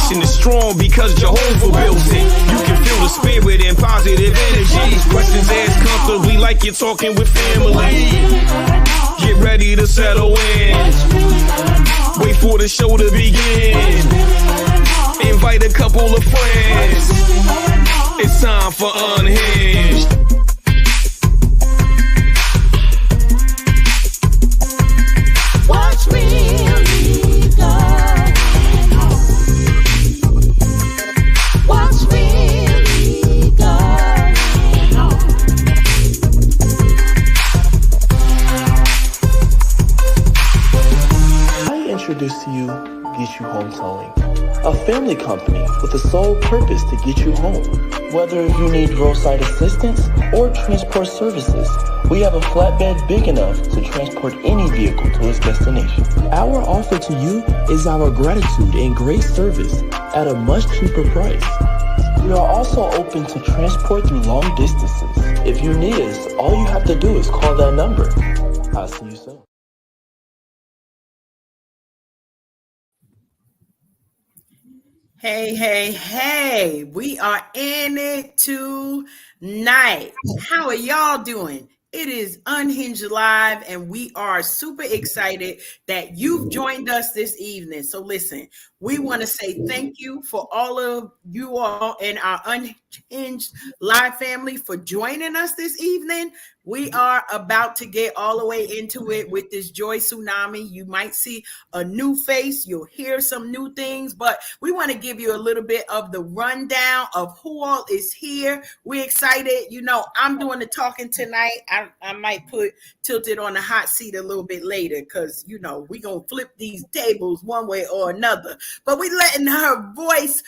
foundation is strong because Jehovah built it. You can feel the spirit and positive energy. Questions asked comfortably like you're talking with family. Get ready to settle in. Wait for the show to begin. Invite a couple of friends. It's time for Unhinged. What's really going on? What's really going on? I introduce to you Get You Home Towing, a family company with the sole purpose to get you home. Whether you need roadside assistance or transport services, we have a flatbed big enough to transport any vehicle to its destination. Our offer to you is our gratitude and great service at a much cheaper price. We are also open to transport through long distances. If you need us, all you have to do is call that number. I'll see you soon. Hey, we are in it tonight. How are y'all doing? It is Unhinged Live, and we are super excited that you've joined us this evening. So listen, we want to say thank you for all of you all and our Unhinged Live family for joining us this evening. We are about to get all the way into it with this Joy Tsunami. You might see a new face. You'll hear some new things, but we want to give you a little bit of the rundown of who all is here. We're excited. You know, I'm doing the talking tonight. I might put Tilted on the hot seat a little bit later because, you know, we're going to flip these tables one way or another. But we're letting her voice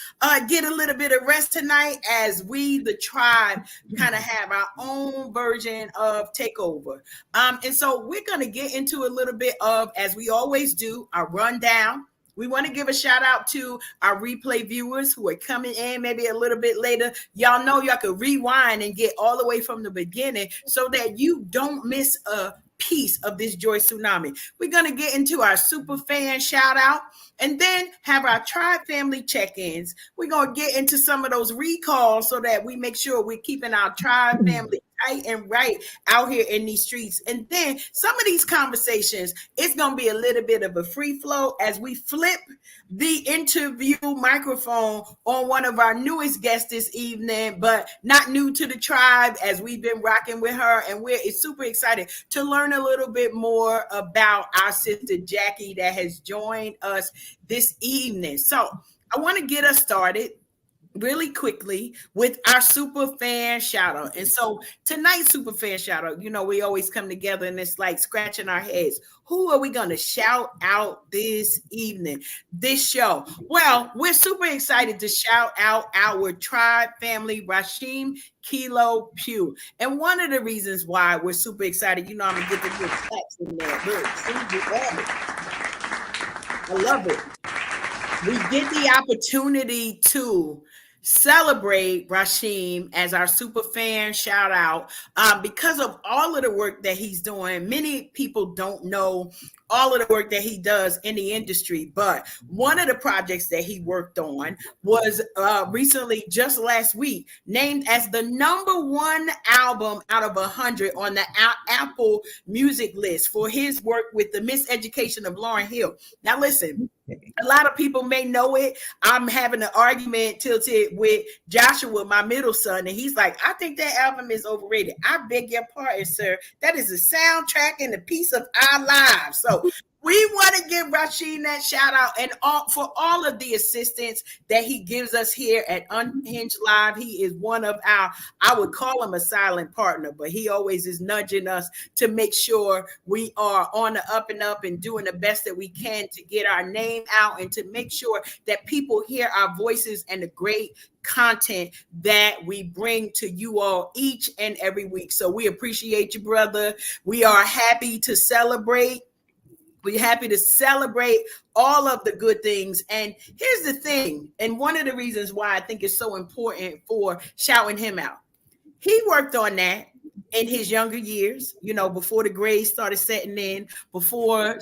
get a little bit of rest tonight as we, the tribe, kind of have our own version of takeover. And so we're going to get into a little bit of, as we always do, our rundown. We want to give a shout out to our replay viewers who are coming in maybe a little bit later. Y'all know y'all can rewind and get all the way from the beginning so that you don't miss a piece of this Joy Tsunami. We're going to get into our super fan shout out and then have our tribe family check-ins. We're going to get into some of those recalls so that we make sure we're keeping our tribe family tight and right out here in these streets. And then some of these conversations, it's going to be a little bit of a free flow as we flip the interview microphone on one of our newest guests this evening, but not new to the tribe, as we've been rocking with her. And we're super excited to learn a little bit more about our sister Jackie that has joined us this evening. So I want to get us started really quickly with our super fan shout out. And so tonight's super fan shout out, you know, we always come together and it's like scratching our heads. Who are we going to shout out this evening, this show? Well, we're super excited to shout out our tribe family, Rashim Kilo Pugh. And one of the reasons why we're super excited, you know, I'm going to get the little claps in there. Look, see, I love it. We get the opportunity to celebrate Rashim as our super fan shout out because of all of the work that he's doing. Many people don't know all of the work that he does in the industry, but one of the projects that he worked on was recently, just last week, named as the #1 album out of 100 on the Apple Music list for his work with the Miseducation of Lauryn Hill. Now listen, a lot of people may know it. I'm having an argument tilted with Joshua, my middle son, and he's like, I think that album is overrated. I beg your pardon, sir. That is a soundtrack and a piece of our lives. So we want to give Rashid that shout out and for all of the assistance that he gives us here at Unhinged Live. He is one of our, I would call him a silent partner, but he always is nudging us to make sure we are on the up and up and doing the best that we can to get our name out and to make sure that people hear our voices and the great content that we bring to you all each and every week. So we appreciate you, brother. We are happy to celebrate. We're happy to celebrate all of the good things. And here's the thing, and one of the reasons why I think it's so important for shouting him out. He worked on that in his younger years, before the grays started setting in, before,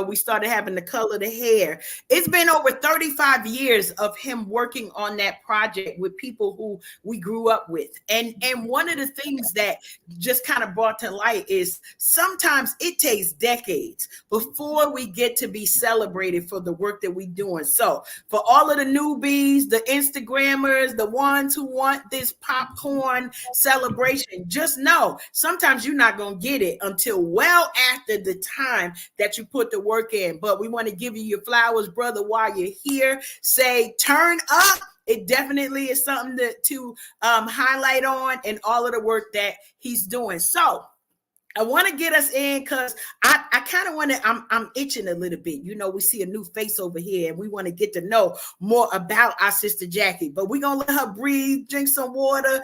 we started having to color the hair. It's been over 35 years of him working on that project with people who we grew up with. And one of the things that just kind of brought to light is sometimes it takes decades before we get to be celebrated for the work that we're doing. So for all of the newbies, the Instagrammers, the ones who want this popcorn celebration, just know sometimes you're not going to get it until well after the time that you put the work in. But we want to give you your flowers, brother, while you're here. Say, turn up. It definitely is something to highlight on, and all of the work that he's doing. So I want to get us in because I kind of want to, I'm itching a little bit. We see a new face over here and we want to get to know more about our sister Jackie, but we're going to let her breathe, drink some water,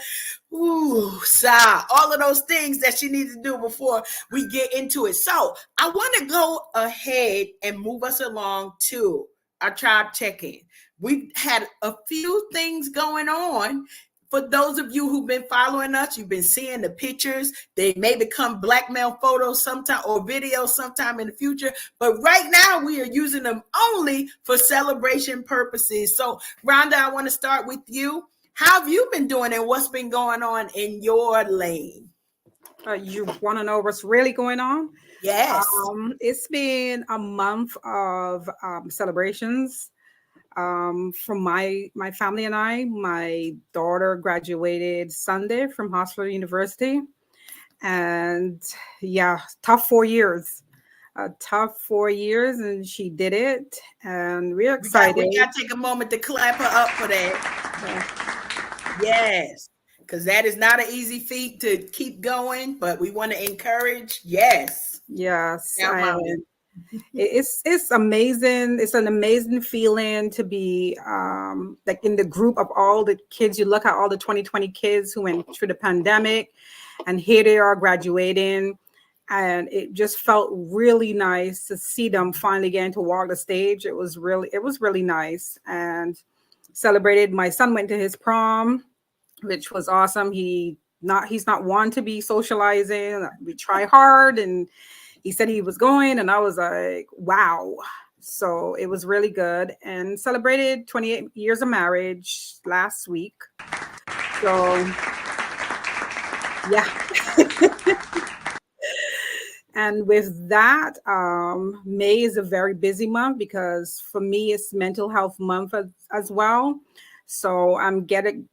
sigh, all of those things that she needs to do before we get into it. So I want to go ahead and move us along to our tribe check-in. We've had a few things going on. For those of you who've been following us, you've been seeing the pictures. They may become blackmail photos sometime or videos sometime in the future. But right now, we are using them only for celebration purposes. So, Rhonda, I want to start with you. How have you been doing and what's been going on in your lane? You want to know what's really going on? Yes. It's been a month of celebrations. From my family and I. My daughter graduated Sunday from Hofstra University, and tough 4 years. Tough 4 years, and she did it, and we're excited. We got to take a moment to clap her up for that. Yes, because that is not an easy feat to keep going, but we want to encourage. Yes. It's amazing. It's an amazing feeling to be like in the group of all the kids. You look at all the 2020 kids who went through the pandemic, and here they are graduating, and it just felt really nice to see them finally getting to walk the stage. It was really nice, and celebrated. My son went to his prom, which was awesome. He's not one to be socializing. We try hard, and he said he was going, and I was like, wow. So it was really good, and celebrated 28 years of marriage last week. So, yeah. And with that, May is a very busy month because for me, it's mental health month as well. So I'm gathering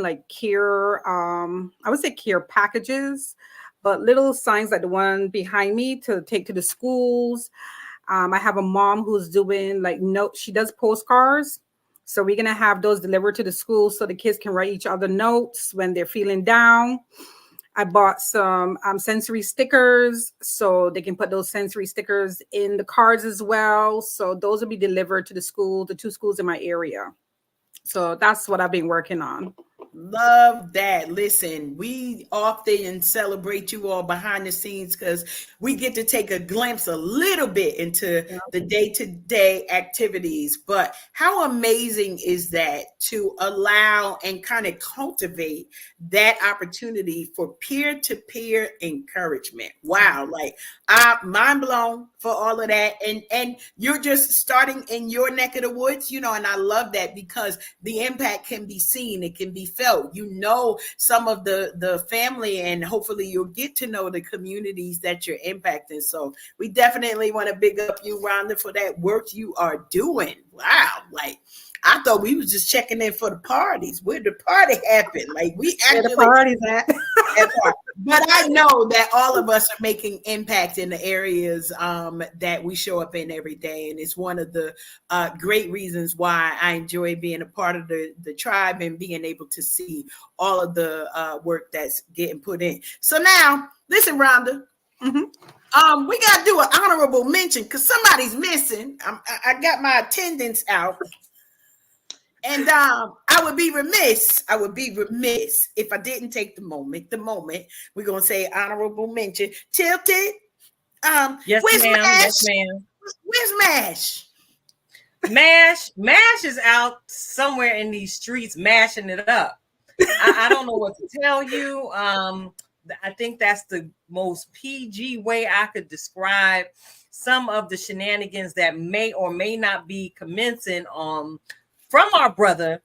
like care, I would say care packages, but little signs like the one behind me to take to the schools. I have a mom who's doing she does postcards. So we're going to have those delivered to the schools so the kids can write each other notes when they're feeling down. I bought some sensory stickers so they can put those sensory stickers in the cards as well. So those will be delivered to the 2 schools in my area. So that's what I've been working on. Love that. Listen, we often celebrate you all behind the scenes because we get to take a glimpse a little bit into the day-to-day activities. But how amazing is that to allow and kind of cultivate that opportunity for peer-to-peer encouragement? Wow, I'm mind blown for all of that. And you're just starting in your neck of the woods, and I love that because the impact can be seen, it can be felt. Some of the family, and hopefully you'll get to know the communities that you're impacting. So we definitely want to big up you, Rhonda, for that work you are doing. Wow. I thought we was just checking in for the parties. Where the party happened? We actually where the party's at. But I know that all of us are making impact in the areas that we show up in every day. And it's one of the great reasons why I enjoy being a part of the tribe and being able to see all of the work that's getting put in. So now, listen, Rhonda. Mm-hmm. We got to do an honorable mention because somebody's missing. I got my attendance out. And I would be remiss if I didn't take the moment. We're going to say honorable mention. Tilted. Yes, where's ma'am. Mash? Yes, ma'am. Where's Mash? Mash is out somewhere in these streets mashing it up. I don't know what to tell you. I think that's the most PG way I could describe some of the shenanigans that may or may not be commencing from our brother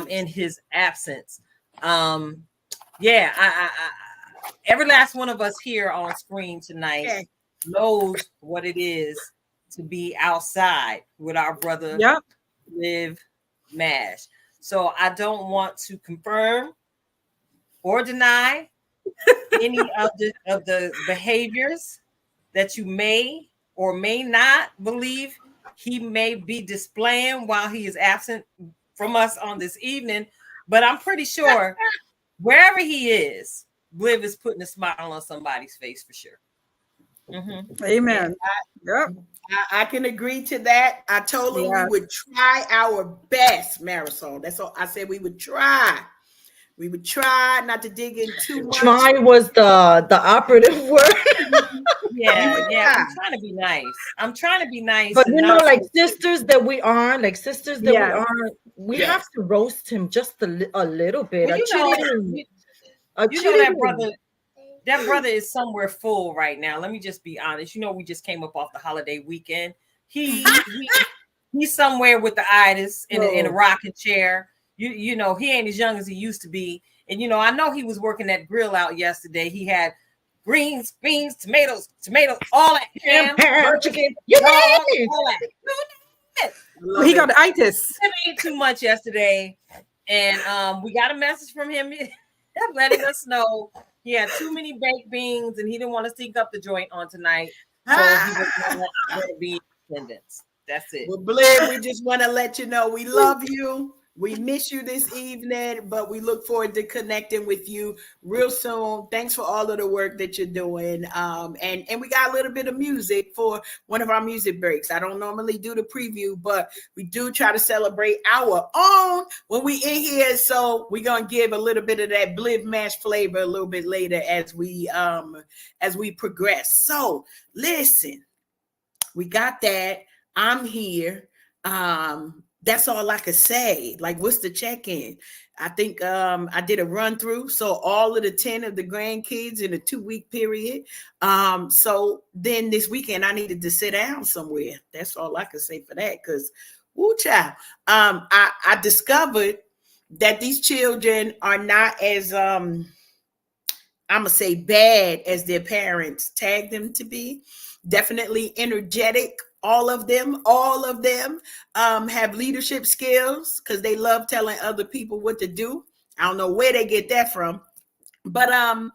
in his absence. Yeah, I every last one of us here on screen tonight knows what it is to be outside with our brother Live Mash. So I don't want to confirm or deny any of the behaviors that you may or may not believe he may be displaying while he is absent from us on this evening. But I'm pretty sure wherever he is, Bliv is putting a smile on somebody's face for sure. Mm-hmm. Amen. I can agree to that. I told him we would try our best, Marisol. That's all I said. We would try. We would try not to dig in too much. Try was the operative word. Yeah. I'm trying to be nice. But like sisters that we are, we have to roast him just a little bit. Well, that brother is somewhere full right now. Let me just be honest. We just came up off the holiday weekend. He's somewhere with the itis in a rocking chair. He ain't as young as he used to be. And I know he was working that grill out yesterday. He had greens, beans, tomatoes, all that ham, chicken, all that. He got the itis. He ate too much yesterday, and we got a message from him letting us know he had too many baked beans and he didn't want to stink up the joint on tonight. So he was going to be in attendance. That's it. Well, Bliv, we just want to let you know we love you. We miss you this evening, but we look forward to connecting with you real soon. Thanks for all of the work that you're doing. And we got a little bit of music for one of our music breaks. I don't normally do the preview, but we do try to celebrate our own when we in here. So we're gonna give a little bit of that Bliv Mash flavor a little bit later as we progress. So listen, we got that. I'm here. That's all I could say. Like, what's the check-in? I think I did a run through. So all of the 10 of the grandkids in a 2-week period. So then this weekend I needed to sit down somewhere. That's all I could say for that. Because, woo child. I discovered that these children are not as I'm gonna say bad as their parents tagged them to be. Definitely energetic. All of them have leadership skills because they love telling other people what to do. I don't know where they get that from, but I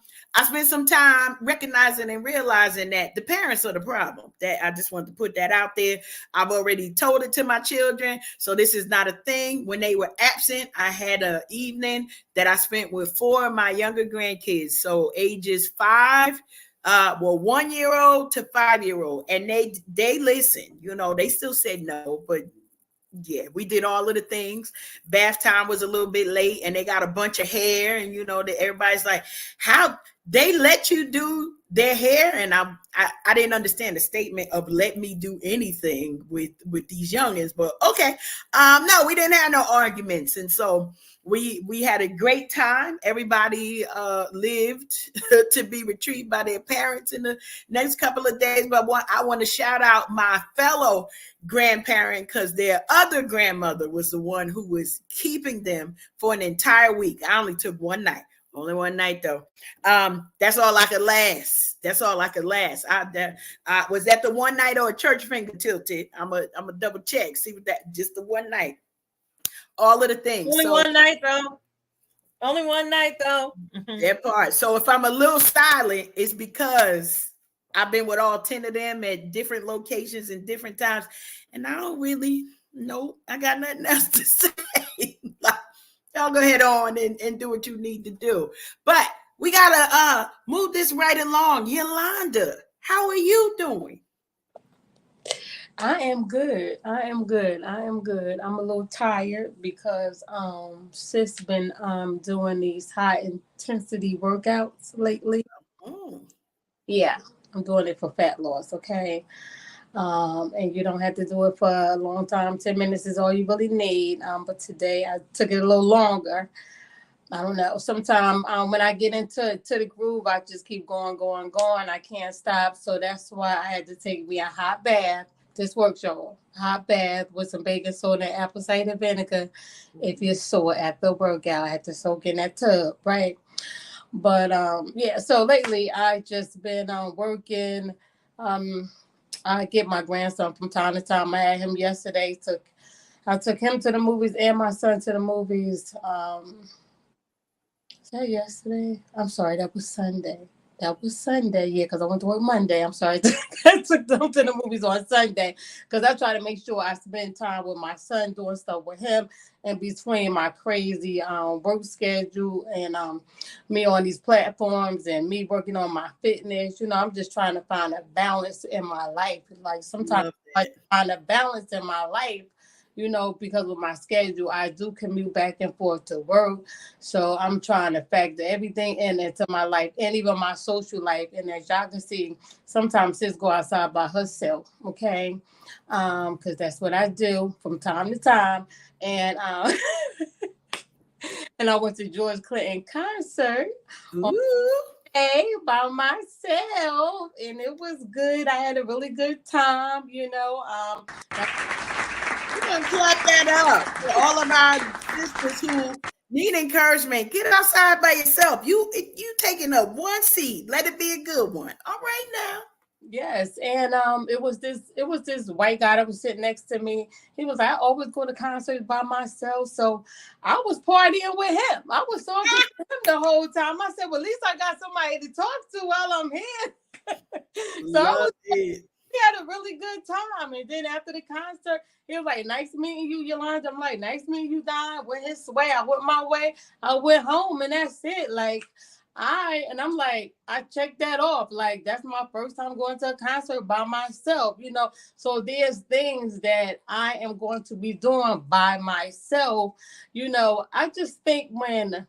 spent some time recognizing and realizing that the parents are the problem. That I just wanted to put that out there. I've already told it to my children, so this is not a thing. When they were absent, I had an evening that I spent with 4 of my younger grandkids, so ages 5. 1-year-old to 5-year-old, and they listen. They still said no, but yeah, we did all of the things. Bath time was a little bit late, and they got a bunch of hair, and everybody's like, "How they let you do their hair?" And I didn't understand the statement of "let me do anything" with these youngins, but okay. No, we didn't have no arguments, and so we had a great time. Everybody lived to be retrieved by their parents in the next couple of days. But I want to shout out my fellow grandparent because their other grandmother was the one who was keeping them for an entire week. I only took one night. Only one night though. That's all I could last. Was that the one night or a church finger tilted? I'm a double check. See what that just the one night. All of the things. Only one night though. That part. So if I'm a little silent, it's because I've been with all 10 of them at different locations and different times, and I don't really know. I got nothing else to say. Y'all go ahead on and do what you need to do. But we gotta move this right along. Yolanda, how are you doing? I am good. I'm a little tired because sis been doing these high intensity workouts lately. Yeah, I'm doing it for fat loss, okay? And you don't have to do it for a long time. 10 minutes is all you really need. But today I took it a little longer. I don't know. Sometimes when I get into the groove, I just keep going, going, going. I can't stop. So that's why I had to take me a hot bath. This works, y'all. Hot bath with some baking soda and apple cider vinegar. If you're sore after a workout, I had to soak in that tub, right? But yeah. So lately, I just been working. Um, I get my grandson from time to time. I had him yesterday. I took him to the movies and my son to the movies. Was that yesterday? I'm sorry, that was Sunday. That was Sunday, yeah, because I went to work Monday. I'm sorry. I took them to the movies on Sunday because I try to make sure I spend time with my son doing stuff with him and between my crazy work schedule and me on these platforms and me working on my fitness. I'm just trying to find a balance in my life. Like sometimes I find a balance in my life, because of my schedule, I do commute back and forth to work. So I'm trying to factor everything into my life and even my social life. And as y'all can see, sometimes sis go outside by herself, okay? Because that's what I do from time to time. And and I went to George Clinton concert on Day by myself, and it was good. I had a really good time, We're gonna clap that up for all of our sisters who need encouragement. Get outside by yourself. You taking up one seat. Let it be a good one. All right now. Yes, and it was this white guy that was sitting next to me. He was like, I always go to concerts by myself, so I was partying with him. I was talking to him the whole time. I said, well, at least I got somebody to talk to while I'm here. So we had a really good time. And then after the concert, he was like, nice meeting you, Yolanda. I'm like, nice meeting you, Don. Went his way. I went my way. I went home, and that's it. Like, I'm like, I checked that off. Like, that's my first time going to a concert by myself, So there's things that I am going to be doing by myself. I just think when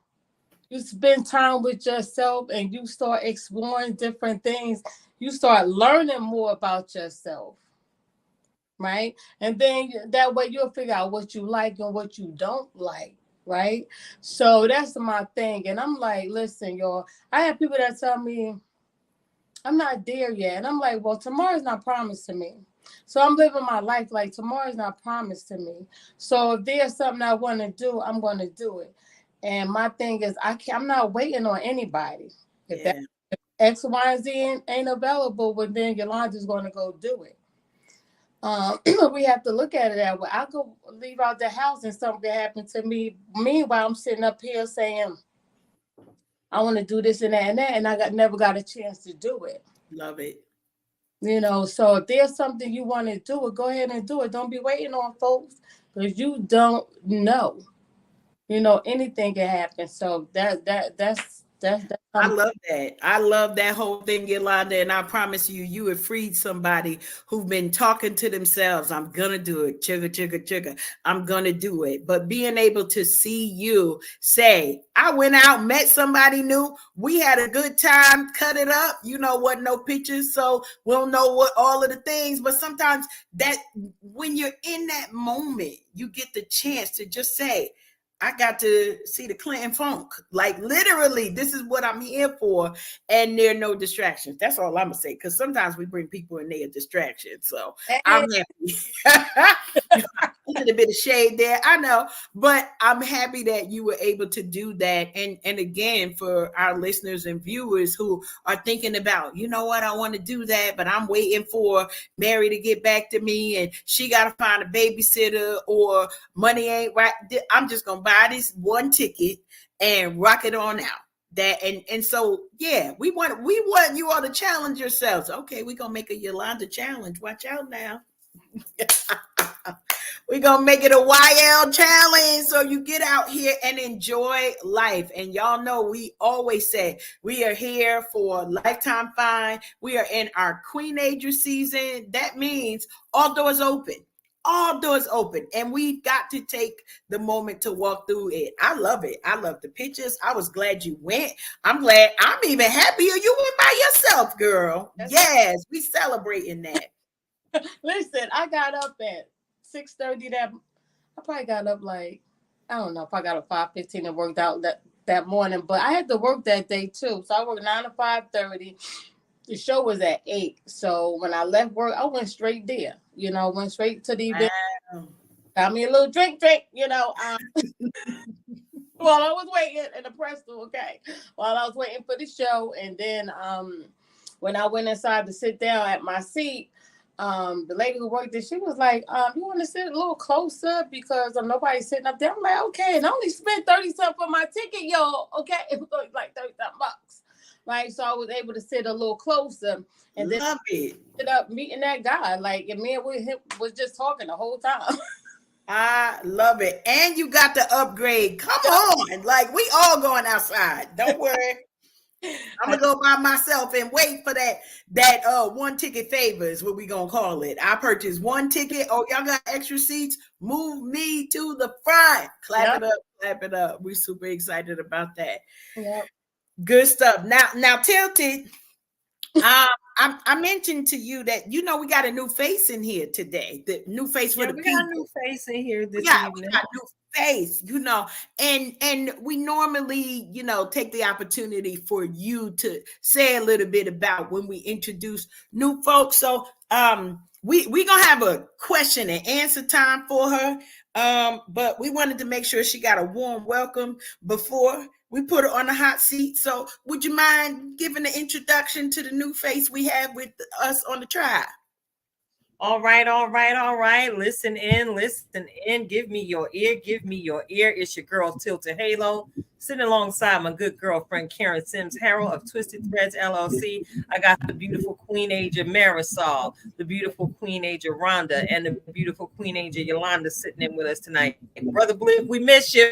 you spend time with yourself and you start exploring different things, you start learning more about yourself, right? And then that way you'll figure out what you like and what you don't like, right? So that's my thing. And I'm like, listen, y'all, I have people that tell me I'm not there yet. And I'm like, well, tomorrow's not promised to me. So I'm living my life like tomorrow's not promised to me. So if there's something I want to do, I'm going to do it. And my thing is, I'm not waiting on anybody. If that X, Y, and Z ain't available, well, then Yolanda's going to go do it. We have to look at it that way. I go leave out the house and something happened to me. Meanwhile, I'm sitting up here saying, I want to do this and that, and I never got a chance to do it. Love it. So if there's something you want to do, go ahead and do it. Don't be waiting on folks because you don't know. Anything can happen. So that's I love that. I love that whole thing, Yolanda. And I promise you, you have freed somebody who've been talking to themselves. I'm gonna do it. Chugga, chugga, chugga. I'm gonna do it. But being able to see you say, I went out, met somebody new. We had a good time, cut it up. What? No pictures. So we'll know what all of the things. But sometimes that when you're in that moment, you get the chance to just say, I got to see the Clinton Funk. Like literally, this is what I'm here for. And there are no distractions. That's all I'm gonna say. Because sometimes we bring people in there distractions. So I'm happy. A little bit of shade there, I know, but I'm happy that you were able to do that. And again, for our listeners and viewers who are thinking about, you know what, I want to do that, but I'm waiting for Mary to get back to me, and she got to find a babysitter, or money ain't right. I'm just gonna buy this one ticket and rock it on out. That and so yeah, we want you all to challenge yourselves. Okay, we're gonna make a Yolanda challenge. Watch out now. We're going to make it a YL challenge so you get out here and enjoy life. And y'all know we always say we are here for Lifetime Fine. We are in our Queenager season. That means all doors open. All doors open. And we got to take the moment to walk through it. I love it. I love the pictures. I was glad you went. I'm glad. I'm even happier you went by yourself, girl. Yes, we celebrating that. Listen, I got up at 6:30 I probably got up like, I don't know if I got up 5:15 and worked out. That that morning, but I had to work that day too. So I worked 9 to 5:30. The show was at 8. So when I left work, I went straight there. Went straight to the event. Wow. Got me a little drink, while I was waiting in the press room, okay. While I was waiting for the show. And then when I went inside to sit down at my seat, the lady who worked there, she was like, you want to sit a little closer because nobody's sitting up there. I'm like, okay, and I only spent 30 something for my ticket, y'all. Okay, it was only like 30 something bucks. Right. So I was able to sit a little closer and then ended up meeting that guy. Like, and me and him was just talking the whole time. I love it. And you got the upgrade. Come on. Like, we all going outside. Don't worry. I'm gonna go by myself and wait for that one ticket favor is what we gonna call it. I purchased one ticket. Oh, y'all got extra seats? Move me to the front. Clap it up, clap it up. We're super excited about that. Yep. Good stuff. Now, Tilted. I mentioned to you that we got a new face in here today. The new face for the people. We got a new face in here this evening. We got a new face, and we normally, take the opportunity for you to say a little bit about when we introduce new folks. So we gonna have a question and answer time for her. But we wanted to make sure she got a warm welcome before we put her on the hot seat. So would you mind giving the introduction to the new face we have with us on the tribe? All right. Listen in. Give me your ear. It's your girl, Tilted Halo, sitting alongside my good girlfriend, Karen Sims Harrell of Twisted Threads, LLC. I got the beautiful Queen Age of Marisol, the beautiful Queen Age of Rhonda, and the beautiful Queen Age of Yolanda sitting in with us tonight. Brother Bliff, we miss you.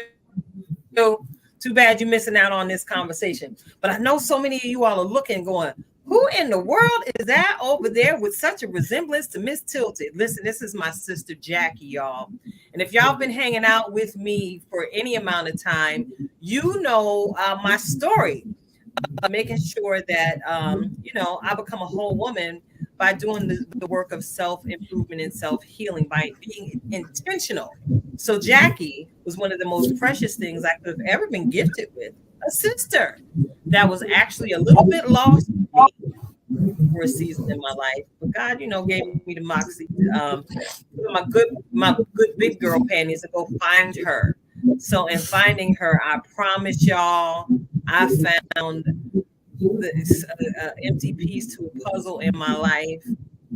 Too bad you're missing out on this conversation. But I know so many of you all are looking, going, who in the world is that over there with such a resemblance to Miss Tilted? Listen, this is my sister Jackie, y'all. And if y'all been hanging out with me for any amount of time, you know my story. Making sure that, I become a whole woman by doing the work of self-improvement and self-healing, by being intentional. So Jackie was one of the most precious things I could have ever been gifted with. A sister that was actually a little bit lost for a season in my life, but God, gave me the moxie, my good big girl panties to go find her. So in finding her, I promise y'all, I found this empty piece to a puzzle in my life.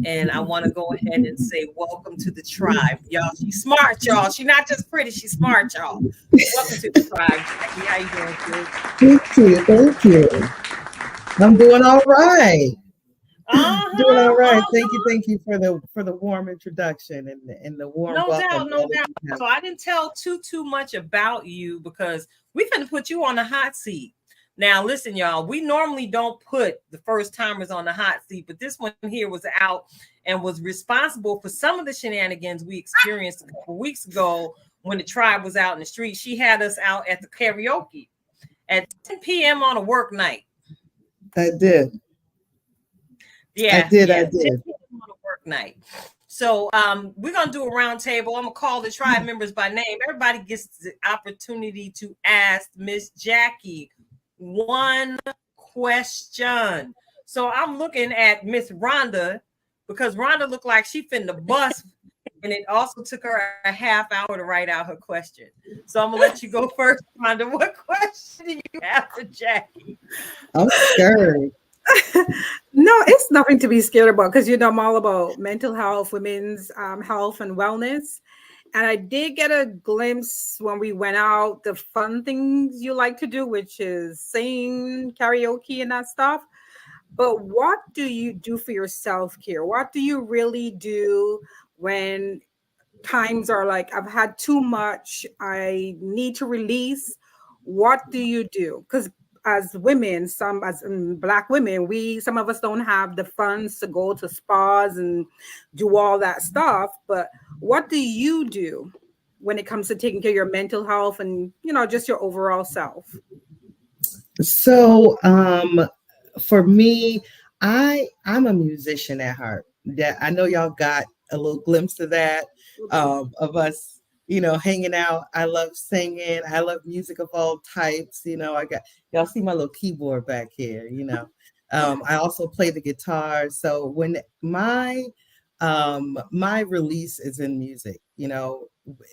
And I want to go ahead and say, welcome to the tribe, y'all. She's smart, y'all. She's not just pretty, she's smart, y'all. Welcome to the tribe. Jackie, how you doing, Thank you. I'm doing all right. Doing all right. Thank you for the warm introduction and the warm welcome. No doubt. So I didn't tell too much about you because we're going to put you on the hot seat. Now, listen, y'all, we normally don't put the first timers on the hot seat, but this one here was out and was responsible for some of the shenanigans we experienced a couple weeks ago when the tribe was out in the street. She had us out at the karaoke at 10 p.m. on a work night. I did. Yeah, I did. 10 p.m. on a work night. So we're going to do a round table. I'm going to call the tribe members by name. Everybody gets the opportunity to ask Miss Jackie one question. So I'm looking at Miss Rhonda because Rhonda looked like she finna bust, and it also took her a half hour to write out her question. So I'm gonna let you go first, Rhonda. What question do you have for Jackie? I'm scared. No, it's nothing to be scared about because I'm all about mental health, women's health and wellness. And I did get a glimpse when we went out, the fun things you like to do, which is sing, karaoke, and that stuff. But what do you do for your self-care? What do you really do when times are like, I've had too much, I need to release? What do you do? Because as women, as Black women, some of us don't have the funds to go to spas and do all that stuff. But what do you do when it comes to taking care of your mental health and, just your overall self? So for me, I'm a musician at heart. That I know y'all got a little glimpse of that, of us hanging out. I love singing. I love music of all types. I got y'all see my little keyboard back here. I also play the guitar. So when my release is in music,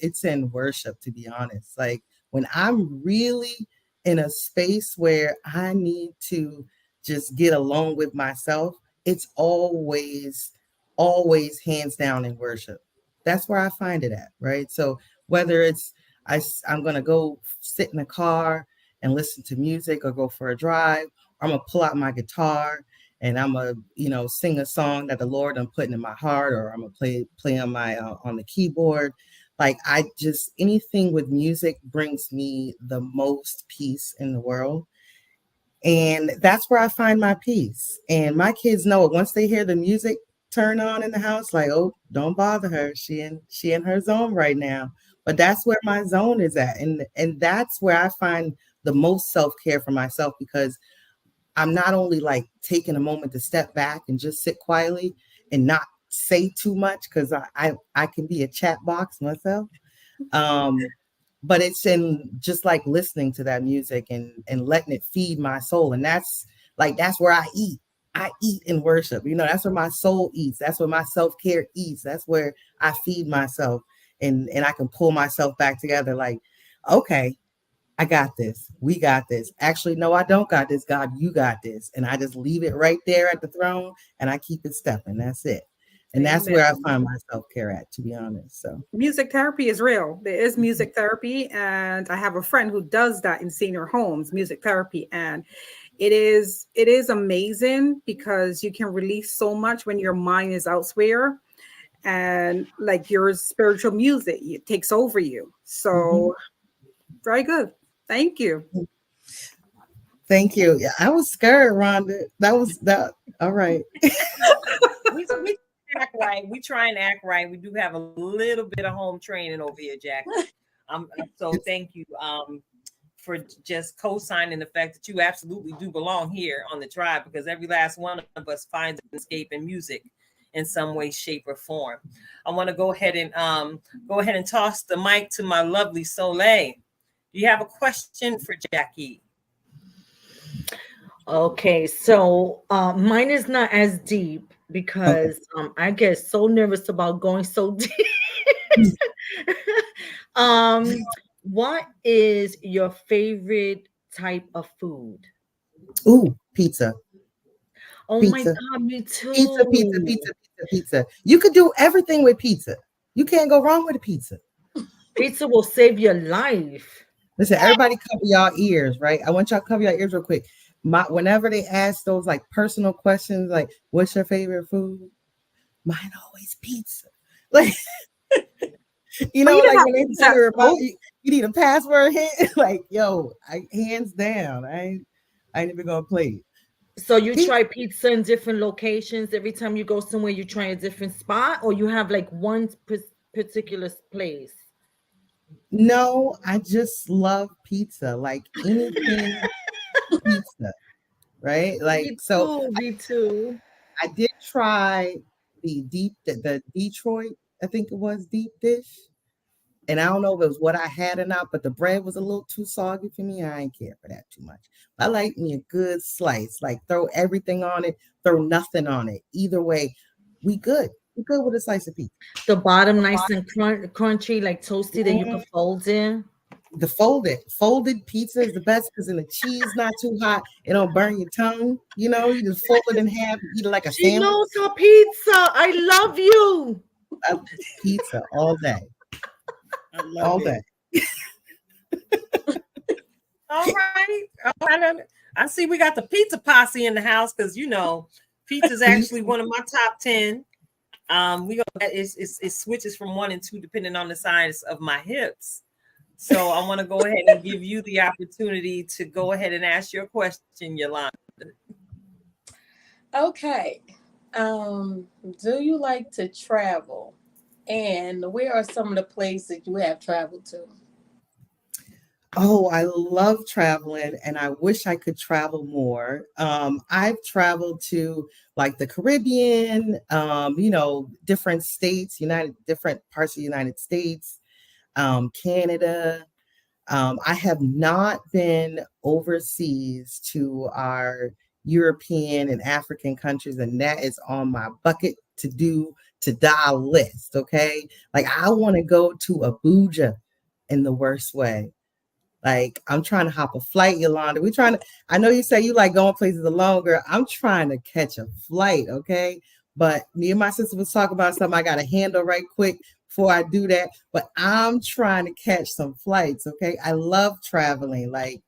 it's in worship, to be honest. Like when I'm really in a space where I need to just get alone with myself, it's always hands down in worship. That's where I find it at, right? So whether it's I'm gonna go sit in a car and listen to music or go for a drive, I'm gonna pull out my guitar and I'm gonna sing a song that the Lord I'm putting in my heart, or I'm gonna play on my on the keyboard. Like I just anything with music brings me the most peace in the world. And that's where I find my peace. And my kids know it. Once they hear the music turn on in the house, like, oh, don't bother her. She in her zone right now. But that's where my zone is at. And that's where I find the most self-care for myself, because I'm not only like taking a moment to step back and just sit quietly and not say too much, because I can be a chat box myself. But it's in just like listening to that music and letting it feed my soul. And that's where I eat. I eat in worship. That's where my soul eats. That's where my self-care eats. That's where I feed myself, and I can pull myself back together like, okay, I got this. We got this. Actually, no, I don't got this. God, you got this. And I just leave it right there at the throne and I keep it stepping. That's it. And that's where I find my self-care at, to be honest. So music therapy is real. There is music therapy, and I have a friend who does that in senior homes, music therapy, and it is amazing because you can release so much when your mind is elsewhere, and like your spiritual music, it takes over you. So very good. Thank you. Thank you. Yeah, I was scared, Rhonda. That. All right. we act right. We try and act right. We do have a little bit of home training over here, Jackie. So thank you for just co-signing the fact that you absolutely do belong here on the tribe, because every last one of us finds an escape in music in some way, shape, or form. I want to go ahead and toss the mic to my lovely Soleil. Do you have a question for Jackie? Okay, so mine is not as deep because I get so nervous about going so deep. What is your favorite type of food? Ooh, pizza. Oh pizza. My God, me too. Pizza. You could do everything with pizza. You can't go wrong with a pizza. Pizza will save your life. Listen, everybody cover y'all ears, right? I want y'all to cover your ears real quick. Whenever they ask those like personal questions, like, what's your favorite food? Mine always pizza. Like, like when they tell about you need a password hit, like, yo, hands down, I ain't even gonna play it. So you try pizza in different locations every time you go somewhere. You try a different spot, or you have like one particular place? No, I just love pizza. Like anything pizza, right? Like me too. I did try the Detroit, I think it was deep dish. And I don't know if it was what I had or not, but the bread was a little too soggy for me. I ain't care for that too much. I like me a good slice, like throw everything on it, throw nothing on it. Either way, we good. We good with a slice of pizza. The bottom nice and crunchy, like toasty, that you can fold in. The folded pizza is the best because then the cheese not too hot. It don't burn your tongue. You just fold it in half, eat it like a sandwich. She knows her pizza. I love you. Pizza all day. All day. All right. I see we got the pizza posse in the house because pizza is actually one of my top 10. It switches from 1 and 2 depending on the size of my hips. So I want to go ahead and give you the opportunity to go ahead and ask your question, Yolanda. Okay. Do you like to travel? And where are some of the places you have traveled to? Oh, I love traveling and I wish I could travel more. I've traveled to like the Caribbean, different states, different parts of the United States. Canada. I have not been overseas to our European and African countries, and that is on my bucket to die list. Okay. Like, I want to go to Abuja in the worst way. Like, I'm trying to hop a flight, Yolanda. I know you say you like going places alone, girl. I'm trying to catch a flight, okay? But me and my sister was talking about something I got to handle right quick before I do that. But I'm trying to catch some flights, okay? I love traveling. Like,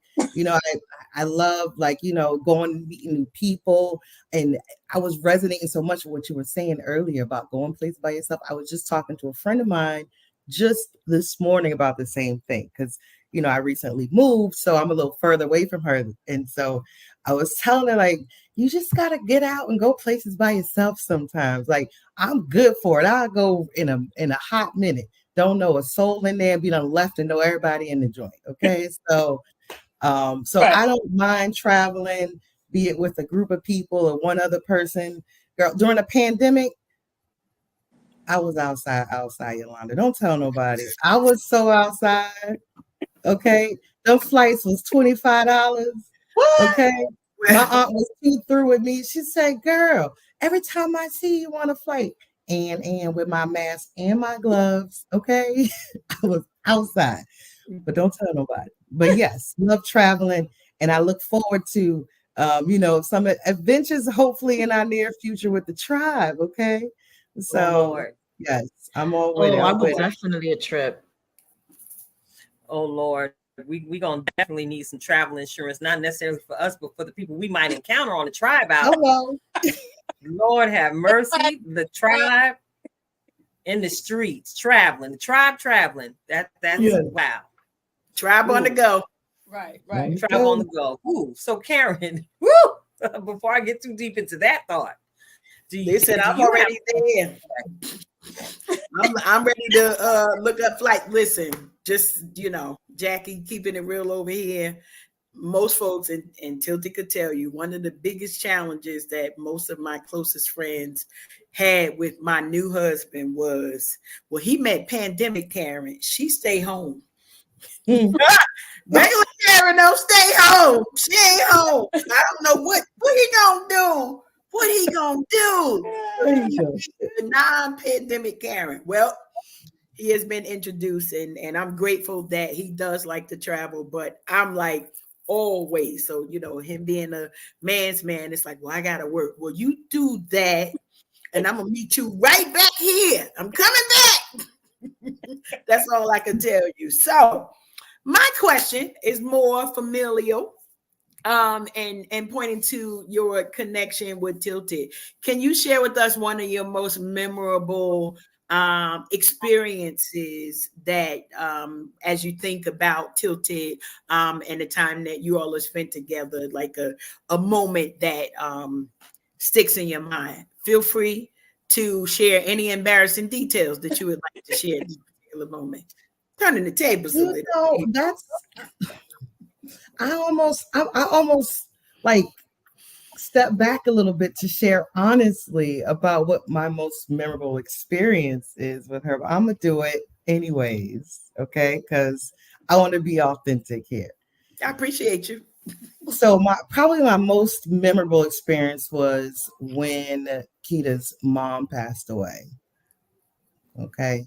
I love, like, going and meeting new people. And I was resonating so much with what you were saying earlier about going places by yourself. I was just talking to a friend of mine just this morning about the same thing, because I recently moved, so I'm a little further away from her. And so I was telling her, like, you just got to get out and go places by yourself sometimes. Like, I'm good for it. I'll go in a hot minute. Don't know a soul in there, be done left and know everybody in the joint. Okay. So I don't mind traveling, be it with a group of people or one other person. Girl, during the pandemic, I was outside, Yolanda. Don't tell nobody. I was so outside. Okay. Those flights was $25. Okay. My aunt was too through with me. She said, girl, every time I see you on a flight, and with my mask and my gloves, okay, I was outside. But don't tell nobody. But yes, love traveling. And I look forward to some adventures, hopefully in our near future with the tribe. Okay. So yes, I'm all with it. I would definitely a trip. Oh Lord, we gonna definitely need some travel insurance, not necessarily for us, but for the people we might encounter on the tribe out. Lord have mercy, the tribe in the streets traveling, the tribe traveling. That's wow. Tribe on the go. Right. Tribe on the go. Ooh, so Karen, woo! Before I get too deep into that thought, listen, I'm already there. I'm ready to look up flight. Listen, just Jackie, keeping it real over here. Most folks, and Tilty could tell you, one of the biggest challenges that most of my closest friends had with my new husband was, well, he met pandemic Karen. She stay home. Regular Karen don't stay home. She ain't home. I don't know what he gonna do. What he gonna do? The non-pandemic Karen. Well, he has been introduced, and I'm grateful that he does like to travel, but I'm like always. So, him being a man's man, it's like, well, I gotta work. Well, you do that, and I'm gonna meet you right back here. I'm coming back. That's all I can tell you. So my question is more familial. And pointing to your connection with Tilted, can you share with us one of your most memorable experiences that as you think about Tilted and the time that you all have spent together, like a moment that sticks in your mind? Feel free to share any embarrassing details that you would like to share at this particular moment. Turning the tables a little. I almost like step back a little bit to share honestly about what my most memorable experience is with her. But I'm gonna do it anyways, okay? Because I want to be authentic here. I appreciate you. So probably my most memorable experience was when Kita's mom passed away. Okay.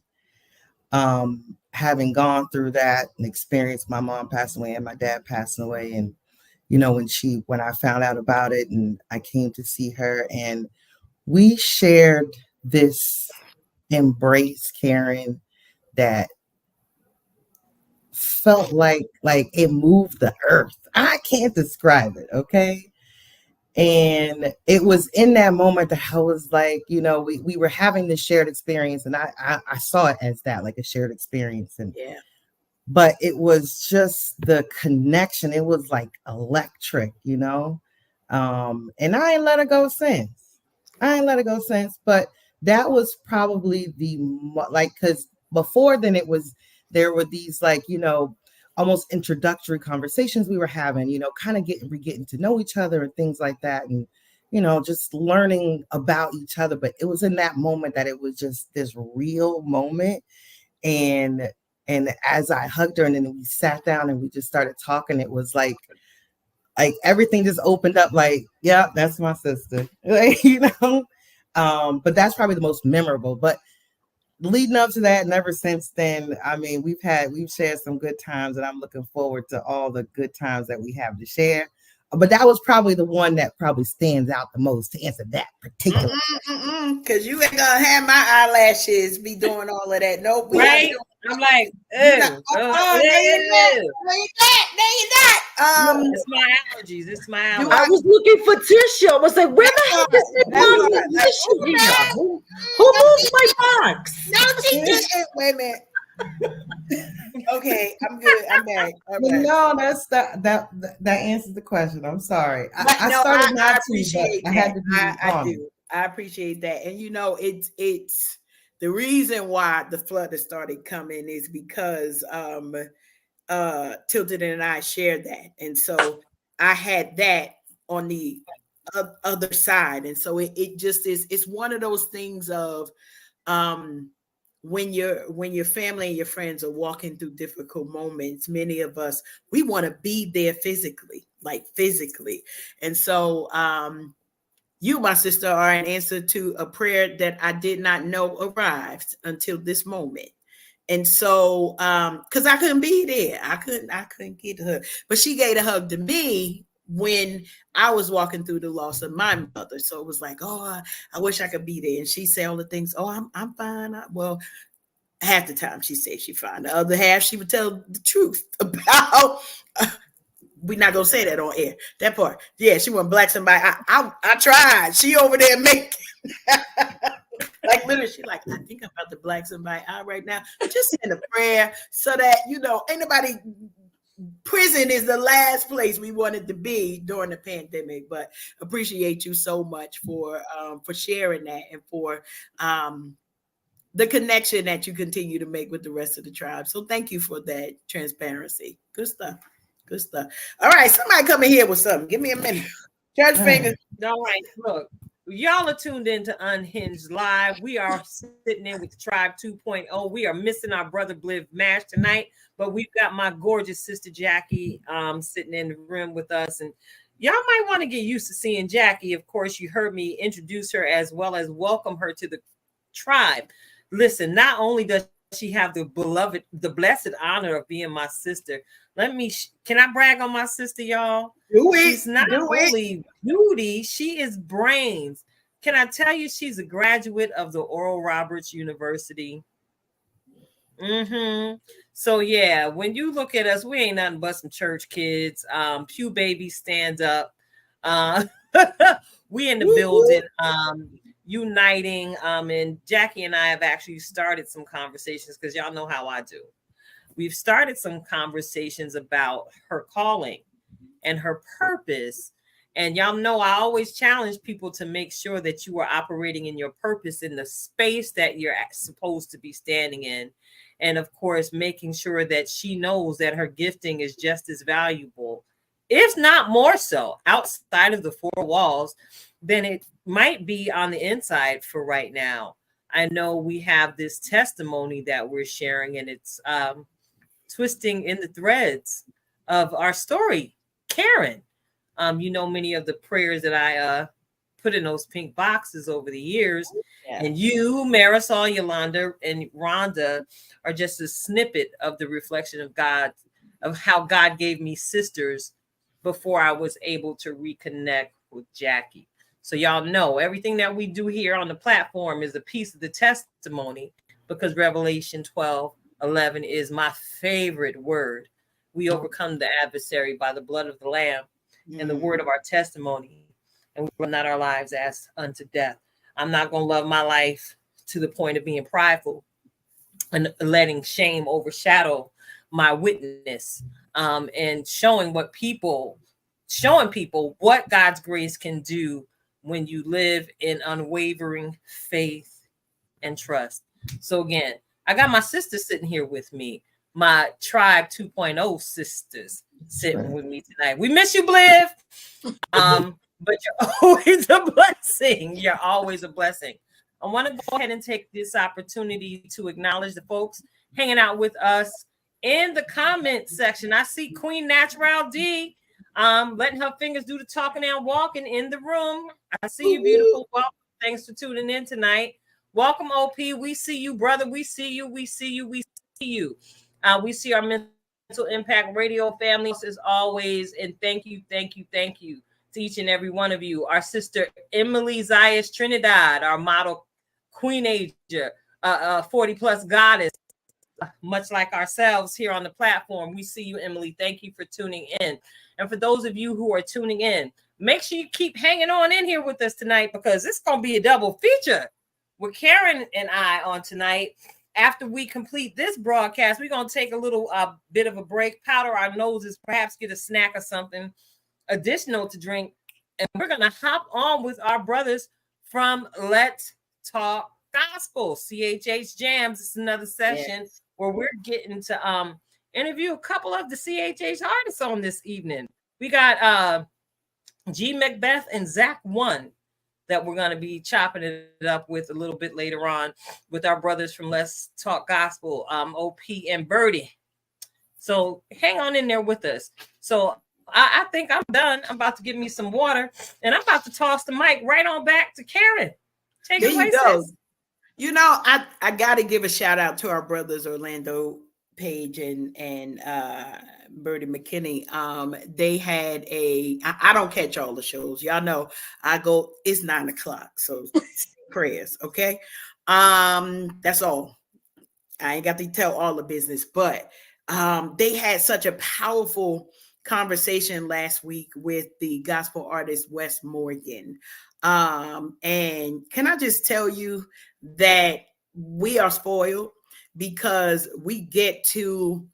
Having gone through that and experienced my mom passing away and my dad passing away, and when I found out about it and I came to see her, and we shared this embrace, Karen, that felt like it moved the earth. I can't describe it, okay? And it was in that moment that I was like, we were having this shared experience, and I saw it as that, like a shared experience. And but it was just the connection. It was like electric, and I ain't let it go since. But that was probably because before then there were these almost introductory conversations we were having, kind of getting to know each other and things like that. And, just learning about each other. But it was in that moment that it was just this real moment. And And as I hugged her and then we sat down and we just started talking, it was like everything just opened up, like, yeah, that's my sister. Like, but that's probably the most memorable. But leading up to that and ever since then, I mean, we've shared some good times, and I'm looking forward to all the good times that we have to share. But that was probably the one that probably stands out the most to answer that particular. Because you ain't gonna have my eyelashes be doing all of that. Nope. Right? I'm like, no, you're not. It's my allergies. It's my allergies. I was looking for tissue. I was like, where the heck is my tissue here? Who moved my box? No, she didn't. Wait a minute. Okay, I'm good. I'm back. No, that answers the question. I'm sorry. I started not to, but I had to be I do. I appreciate that. And it's the reason why the flood has started coming is because Tilted and I shared that. And so I had that on the other side. And so it just is, it's one of those things of when your family and your friends are walking through difficult moments, many of us, we want to be there physically. And so you, my sister, are an answer to a prayer that I did not know arrived until this moment. And so, because I couldn't be there, I couldn't get to her, but she gave a hug to me when I was walking through the loss of my mother. So it was like, oh, I wish I could be there. And she said all the things. Oh, I'm fine. Well, half the time she said she's fine. The other half, she would tell the truth about. We're not gonna say that on air. That part, yeah, she went black somebody. I tried. She over there making. Like literally, she like, I think I'm about to black somebody out right now. Just send a prayer so that ain't nobody. Prison is the last place we wanted to be during the pandemic. But appreciate you so much for sharing that and for the connection that you continue to make with the rest of the tribe. So thank you for that transparency. Good stuff. Good stuff. All right, somebody come in here with something. Give me a minute. Judge finger. All right, look. Y'all are tuned into Unhinged Live. We are sitting in with Tribe 2.0. We are missing our brother Bliv Mash tonight, but we've got my gorgeous sister Jackie sitting in the room with us. And y'all might want to get used to seeing Jackie. Of course, you heard me introduce her as well as welcome her to the tribe. Listen, not only does she have the blessed honor of being my sister. Can I brag on my sister, y'all? Do it. She's not only beauty, she is brains. Can I tell you, she's a graduate of the Oral Roberts University. So yeah, when you look at us, we ain't nothing but some church kids. Pew baby, stand up. We in the building. Uniting, and Jackie and I have actually started some conversations because y'all know how I do. We've started some conversations about her calling and her purpose. And y'all know I always challenge people to make sure that you are operating in your purpose in the space that you're supposed to be standing in. And of course, making sure that she knows that her gifting is just as valuable, if not more so, outside of the four walls than it might be on the inside for right now. I know we have this testimony that we're sharing, and it's twisting in the threads of our story. Karen, many of the prayers that I put in those pink boxes over the years, and you, Marisol, Yolanda, and Rhonda are just a snippet of the reflection of God, of how God gave me sisters before I was able to reconnect with Jackie. So y'all know everything that we do here on the platform is a piece of the testimony, because Revelation 12:11 is my favorite word. We overcome the adversary by the blood of the Lamb and the word of our testimony, and we run not our lives as unto death. I'm not going to love my life to the point of being prideful and letting shame overshadow my witness, and showing people what God's grace can do when you live in unwavering faith and trust. So again, I got my sisters sitting here with me, my Tribe 2.0 sisters sitting with me tonight. We miss you, Bliv. But you're always a blessing. You're always a blessing. I want to go ahead and take this opportunity to acknowledge the folks hanging out with us in the comment section. I see Queen Natural D letting her fingers do the talking and walking in the room. I see you, beautiful. Welcome. Thanks for tuning in tonight. Welcome, OP. We see you, brother. We see you. We see you. We see you. We see our Mental Impact Radio family as always. And thank you to each and every one of you. Our sister Emily Zayas Trinidad, our model Queen Asia, 40 plus goddess, much like ourselves here on the platform. We see you, Emily. Thank you for tuning in. And for those of you who are tuning in, make sure you keep hanging on in here with us tonight, because it's going to be a double feature with Karen and I on tonight. After we complete this broadcast, we're going to take a little bit of a break, powder our noses, perhaps get a snack or something additional to drink. And we're going to hop on with our brothers from Let's Talk Gospel, CHH Jams. It's another session where we're getting to interview a couple of the CHH artists on this evening. We got G Macbeth and Zach One that we're going to be chopping it up with a little bit later on with our brothers from Let's Talk Gospel, OP and Birdie. So hang on in there with us. So I think I'm done. I'm about to give me some water, and I'm about to toss the mic right on back to Karen. Take it away, sis. You know, I got to give a shout out to our brothers Orlando Page and Birdie McKinney. They had I don't catch all the shows. Y'all know I go, it's 9 o'clock. So prayers. Okay. That's all. I ain't got to tell all the business, but they had such a powerful conversation last week with the gospel artist Wes Morgan. And can I just tell you that we are spoiled because we get to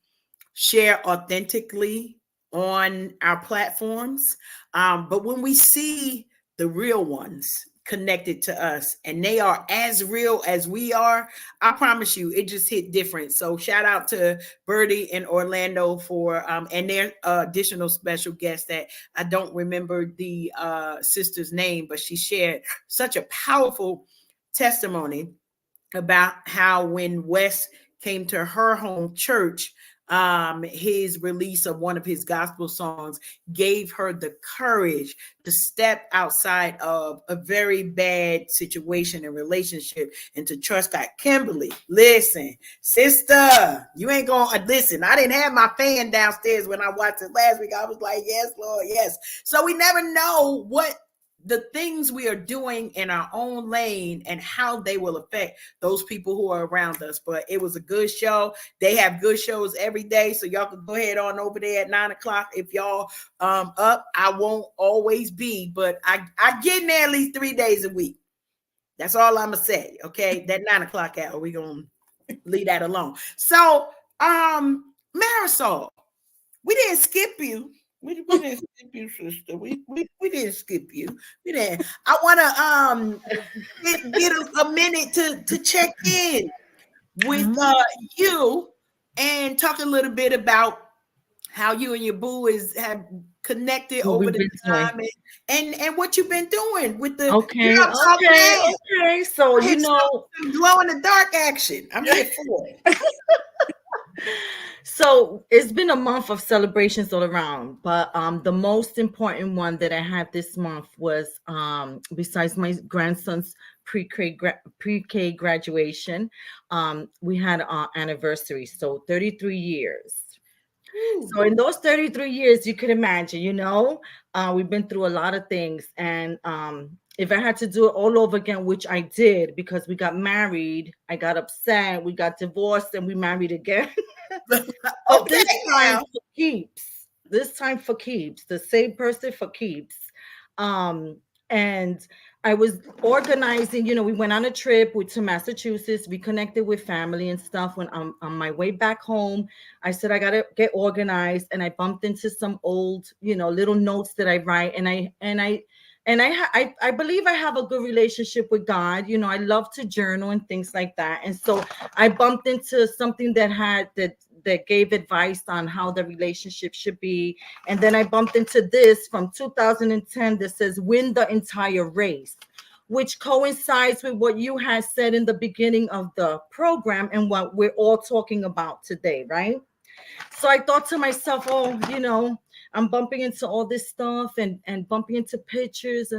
share authentically on our platforms. But when we see the real ones connected to us and they are as real as we are, I promise you, it just hit different. So shout out to Birdie and Orlando for and their additional special guest that I don't remember the sister's name, but she shared such a powerful testimony about how when Wes came to her home church, his release of one of his gospel songs gave her the courage to step outside of a very bad situation and relationship and to trust God. Kimberly, listen, sister, you ain't gonna listen. I didn't have my fan downstairs when I watched it last week. I was like, yes, Lord, yes. So we never know what the things we are doing in our own lane and how they will affect those people who are around us. But it was a good show. They have good shows every day. So y'all can go ahead on over there at 9 o'clock. If y'all up, I won't always be, but I get in there at least 3 days a week. That's all I'm gonna say. Okay. That 9 o'clock hour, we're gonna leave that alone. So Marisol, we didn't skip you. We didn't skip you, sister. We didn't skip you. We didn't. I want to get a minute to check in with you and talk a little bit about how you and your boo have connected over the time and what you've been doing with the okay. So you know, glow in the dark action. I'm here for it. So it's been a month of celebrations all around, but the most important one that I had this month was besides my grandson's pre-K graduation, we had our anniversary, so 33 years. Ooh. So in those 33 years, you could imagine, you know, we've been through a lot of things, and if I had to do it all over again, which I did, because we got married, I got upset, we got divorced, and we married again. Okay, this time for keeps. This time for keeps. The same person for keeps. And I was organizing, you know, we went on a trip to Massachusetts. We connected with family and stuff. When I'm on my way back home, I said, I got to get organized. And I bumped into some old, you know, little notes that I write. And I believe I have a good relationship with God. You know, I love to journal and things like that. And so I bumped into something that gave advice on how the relationship should be. And then I bumped into this from 2010 that says, win the entire race. which coincides with what you had said in the beginning of the program and what we're all talking about today, right? So I thought to myself, oh, I'm bumping into all this stuff and bumping into pictures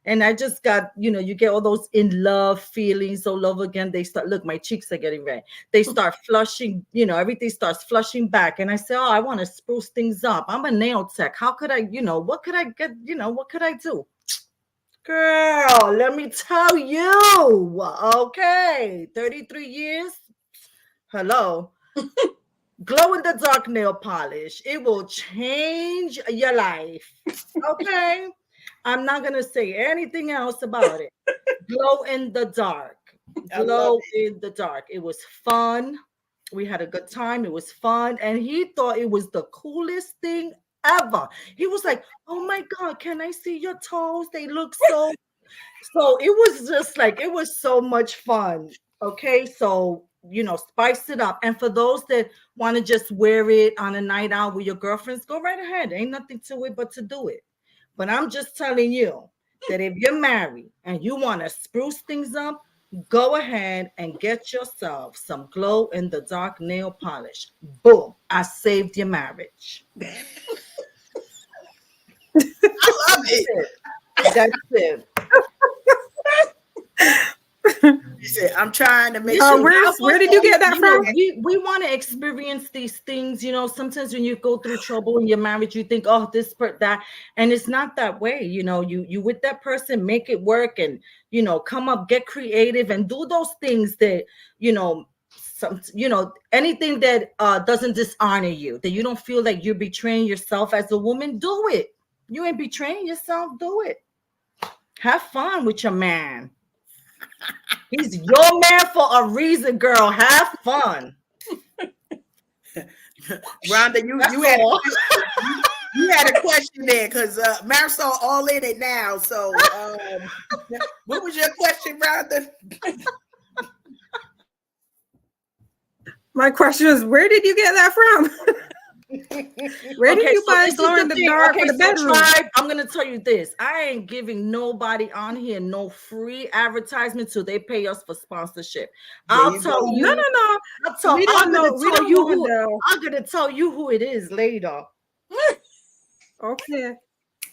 and I just got, you get all those in love feelings all over again. They start, look, my cheeks are getting red. They start flushing, everything starts flushing back. And I say, oh, I want to spruce things up. I'm a nail tech. How could I, what could I get, what could I do? Girl, let me tell you. Okay, 33 years. Hello. Glow in the dark nail polish. It will change your life. Okay. I'm not going to say anything else about it. Glow in the dark. Glow in the dark. It was fun. We had a good time. It was fun. And he thought it was the coolest thing ever. He was like, oh my God, can I see your toes? They look so. So it was just like, it was so much fun. Okay. So, spice it up. And for those that want to just wear it on a night out with your girlfriends, go right ahead. Ain't nothing to it but to do it. But I'm just telling you that if you're married and you want to spruce things up, go ahead and get yourself some glow in the dark nail polish. Boom. I saved your marriage. I love it. That's it. I'm trying to make sure. Where did you get that from? We want to experience these things. Sometimes when you go through trouble in your marriage, you think, oh, that, and it's not that way. You with that person, make it work, and come up, get creative, and do those things that anything that doesn't dishonor you, that you don't feel like you're betraying yourself as a woman. Do it. You ain't betraying yourself. Do it. Have fun with your man. He's your man for a reason, girl. Have fun. Rhonda, you had a question there because Marisol all in it now. So what was your question, Rhonda? My question is, where did you get that from? Where did you find glow in the dark for the bedroom? Tribe, I'm gonna tell you this. I ain't giving nobody on here no free advertisement till they pay us for sponsorship. I'll tell you. No. I'm gonna tell you who it is later. Okay.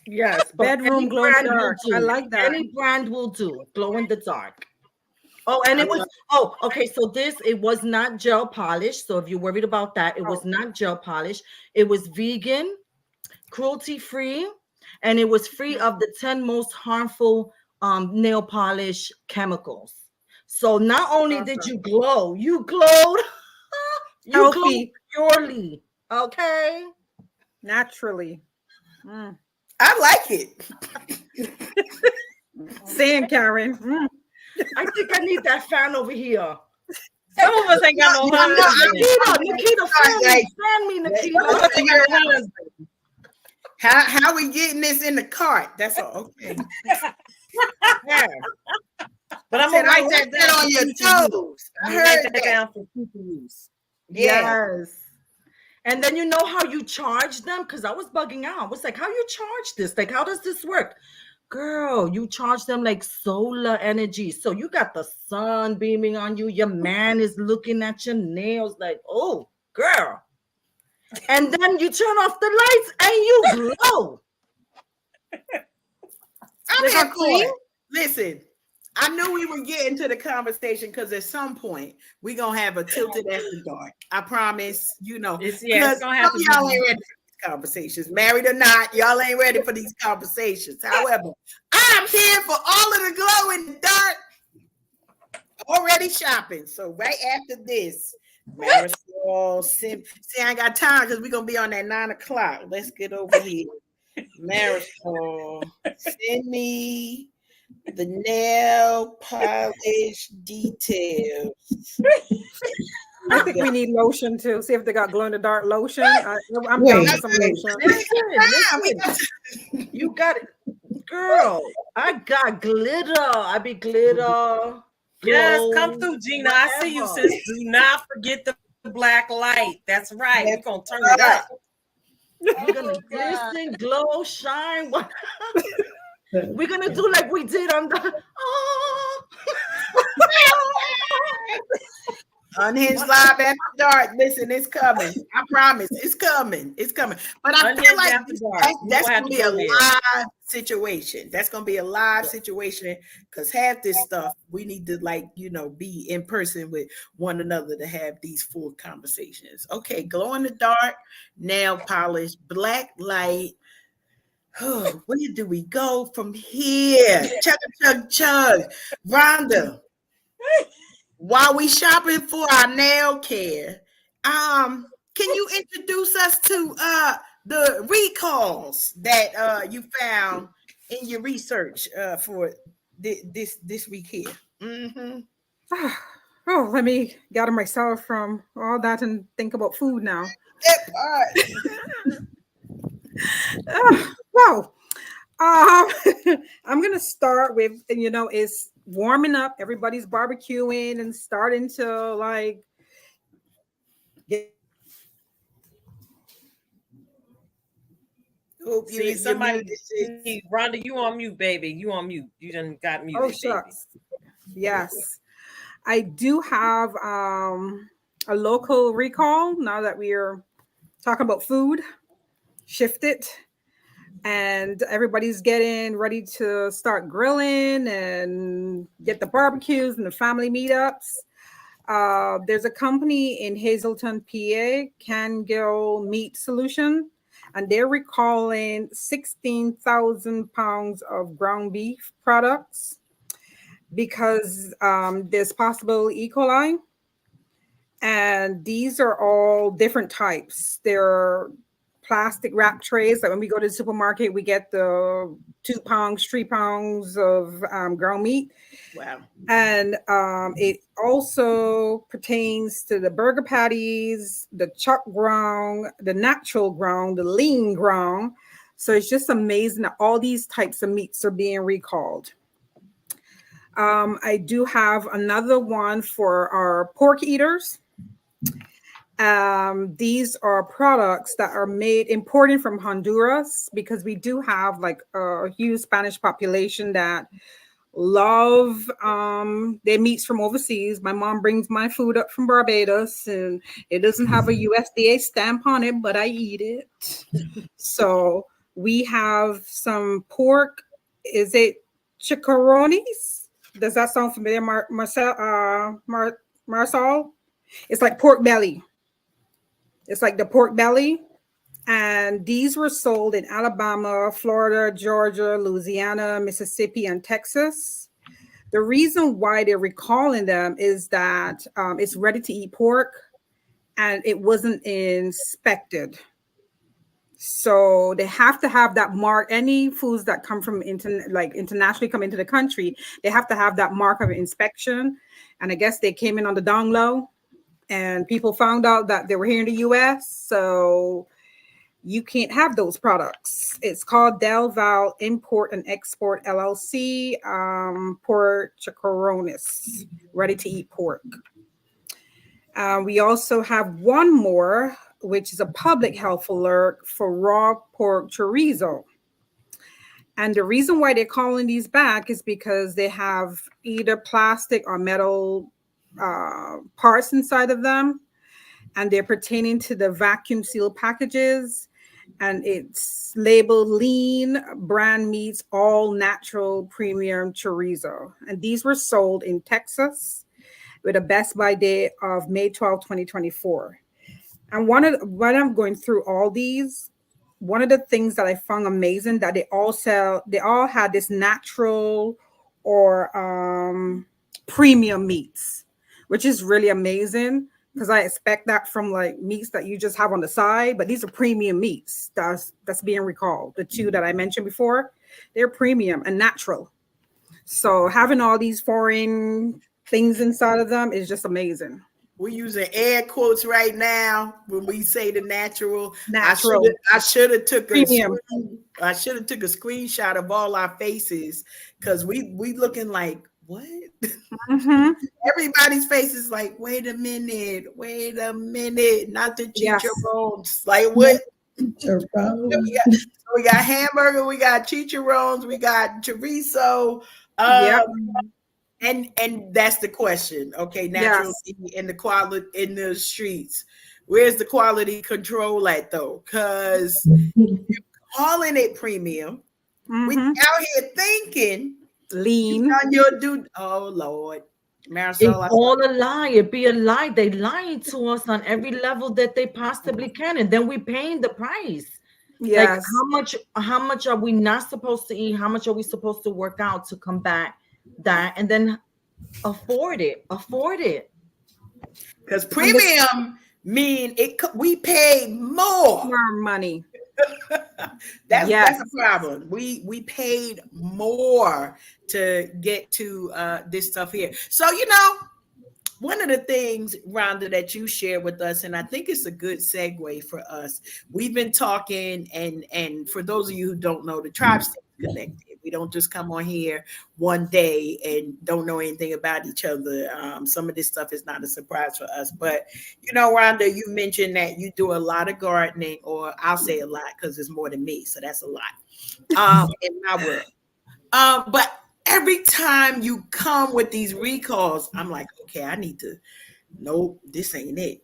Yes. Bedroom glow in the dark. I like that. Any brand will do. Glow in the dark. Oh, and it was, okay. So it was not gel polish. So if you're worried about that, it was not gel polish. It was vegan, cruelty free, and it was free of the 10 most harmful nail polish chemicals. So not only did you glow, you glowed, you glowed purely. Okay. Naturally. I like it. Saying Karen. I think I need that fan over here. Some of us ain't got no husband. Nikita, fan me, Nikita. How we getting this in the cart? That's all. Okay. Yeah. But I'm gonna write that down on your toes. I heard that down for future use. Yes. And then you know how you charge them? Because I was bugging out. I was like, how you charge this? Like, how does this work? Girl, you charge them like solar energy. So you got the sun beaming on you. Your man is looking at your nails like, oh, girl. And then you turn off the lights and you glow. I'm here for it. Listen, I knew we were getting to the conversation because at some point we're going to have a tilted after dark. I promise, It's gonna have to y'all ain't ready for these conversations. Married or not, y'all ain't ready for these conversations. However, I'm here for all of the glow in the dark. Already shopping. So right after this, Marisol, see, I ain't got time because we're going to be on that 9 o'clock. Let's get over here. Marisol, send me the nail polish details. I think we need lotion too. See if they got glow in the dark lotion. I'm down for some lotion. Listen. You got it, girl. I got glitter. I be glitter. Yes, come through, Gina. I see you, sis. Do not forget the black light. That's right. We're gonna turn it up. We're gonna glisten, glow, shine. We're gonna do like we did on the Unhinged Live after dark. Listen, it's coming. I promise, it's coming. It's coming. But I feel Unhinged like after dark. We that's gonna have gonna to be a go there. live situation. That's gonna be a live situation because half this stuff we need to be in person with one another to have these full conversations. Okay, glow in the dark, nail polish, black light. Oh, where do we go from here? Chug, chug, chug. Rhonda, while we shopping for our nail care, can you introduce us to the recalls that you found in your research for this week here? Mm-hmm. Oh, let me gather myself from all that and think about food now. That part. Well, I'm gonna start with it's warming up. Everybody's barbecuing and starting to like get. Hope See, you somebody, muted. Rhonda, you on mute, baby. You on mute. You done got muted, Oh baby. shucks. Yes, I do have a local recall now that we are talking about food. Shift it. And everybody's getting ready to start grilling and get the barbecues and the family meetups. There's a company in Hazleton, PA, Cangill Meat Solution, and they're recalling 16,000 pounds of ground beef products because there's possible E. coli. And these are all different types. They're plastic wrap trays that when we go to the supermarket, we get the 2 pounds, 3 pounds of ground meat. Wow. And it also pertains to the burger patties, the chuck ground, the natural ground, the lean ground. So it's just amazing that all these types of meats are being recalled. I do have another one for our pork eaters. These are products that are imported from Honduras because we do have like a huge Spanish population that love their meats from overseas. My mom brings my food up from Barbados and it doesn't have a USDA stamp on it, but I eat it. So we have some pork. Is it chicharrones? Does that sound familiar, Marsal? It's like pork belly. It's like the pork belly. And these were sold in Alabama, Florida, Georgia, Louisiana, Mississippi, and Texas. The reason why they're recalling them is that it's ready to eat pork and it wasn't inspected. So they have to have that mark. Any foods that come from internationally come into the country, they have to have that mark of inspection. And I guess they came in on the down low and people found out that they were here in the US. So you can't have those products. It's called Del Val Import and Export LLC, pork chicharrones, ready to eat pork. We also have one more, which is a public health alert for raw pork chorizo. And the reason why they're calling these back is because they have either plastic or metal parts inside of them, and they're pertaining to the vacuum seal packages. And it's labeled lean brand meats, all natural premium chorizo. And these were sold in Texas with a best by date of May 12, 2024. And when I'm going through all these, one of the things that I found amazing that they all had this natural or premium meats, which is really amazing because I expect that from like meats that you just have on the side, but these are premium meats that's being recalled. The two that I mentioned before, they're premium and natural. So having all these foreign things inside of them is just amazing. We're using air quotes right now when we say the natural. Natural. I should have took Premium. a screenshot of all our faces because we looking like what? Mm-hmm. Everybody's face is like, wait a minute, not the Yes. chicharrones. Like what? Chicharrones. We got hamburger, we got chicharrones, we got chorizo. Yep. And that's the question. Okay, natural Yes. in the quality in the streets. Where's the quality control at though? Because calling it premium, we Mm-hmm. out here thinking you Lean. done your due. Oh Lord, It's Marisol, all a lie. It be a lie. They lying to us on every level that they possibly can, and then we paying the price. Like Yes. how much are we not supposed to eat? How much are we supposed to work out to combat that? And then afford it. Afford it. because And the premium mean we pay more. more money. That's Yes. a problem. We paid more to get to this stuff here. So one of the things, Rhonda, that you shared with us, and I think it's a good segue for us. We've been talking, and for those of you who don't know, the tribe stays connected. We don't just come on here one day and don't know anything about each other. Some of this stuff is not a surprise for us. But Rhonda, you mentioned that you do a lot of gardening, or I'll say a lot because it's more than me, so that's a lot in my world. But every time you come with these recalls, I'm like, okay, I need to. Nope, this ain't it.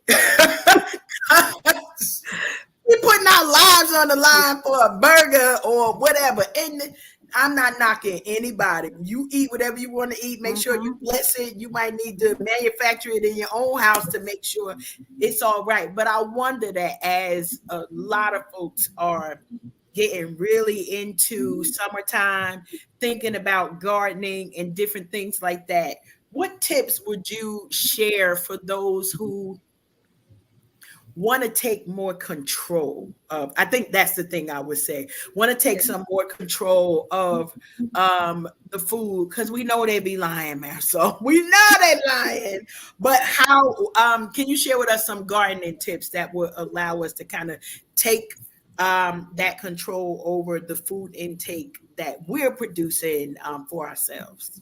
We're putting our lives on the line for a burger or whatever. And I'm not knocking anybody. You eat whatever you want to eat. Make sure you Mm-hmm. bless it. You might need to manufacture it in your own house to make sure it's all right. But I wonder that as a lot of folks are getting really into summertime, thinking about gardening and different things like that, what tips would you share for those who want to take more control of? I think that's the thing I would say. Want to take some more control of the food, because we know they be lying, man. So we know they lying. But how can you share with us some gardening tips that would allow us to kind of take that control over the food intake that we're producing for ourselves?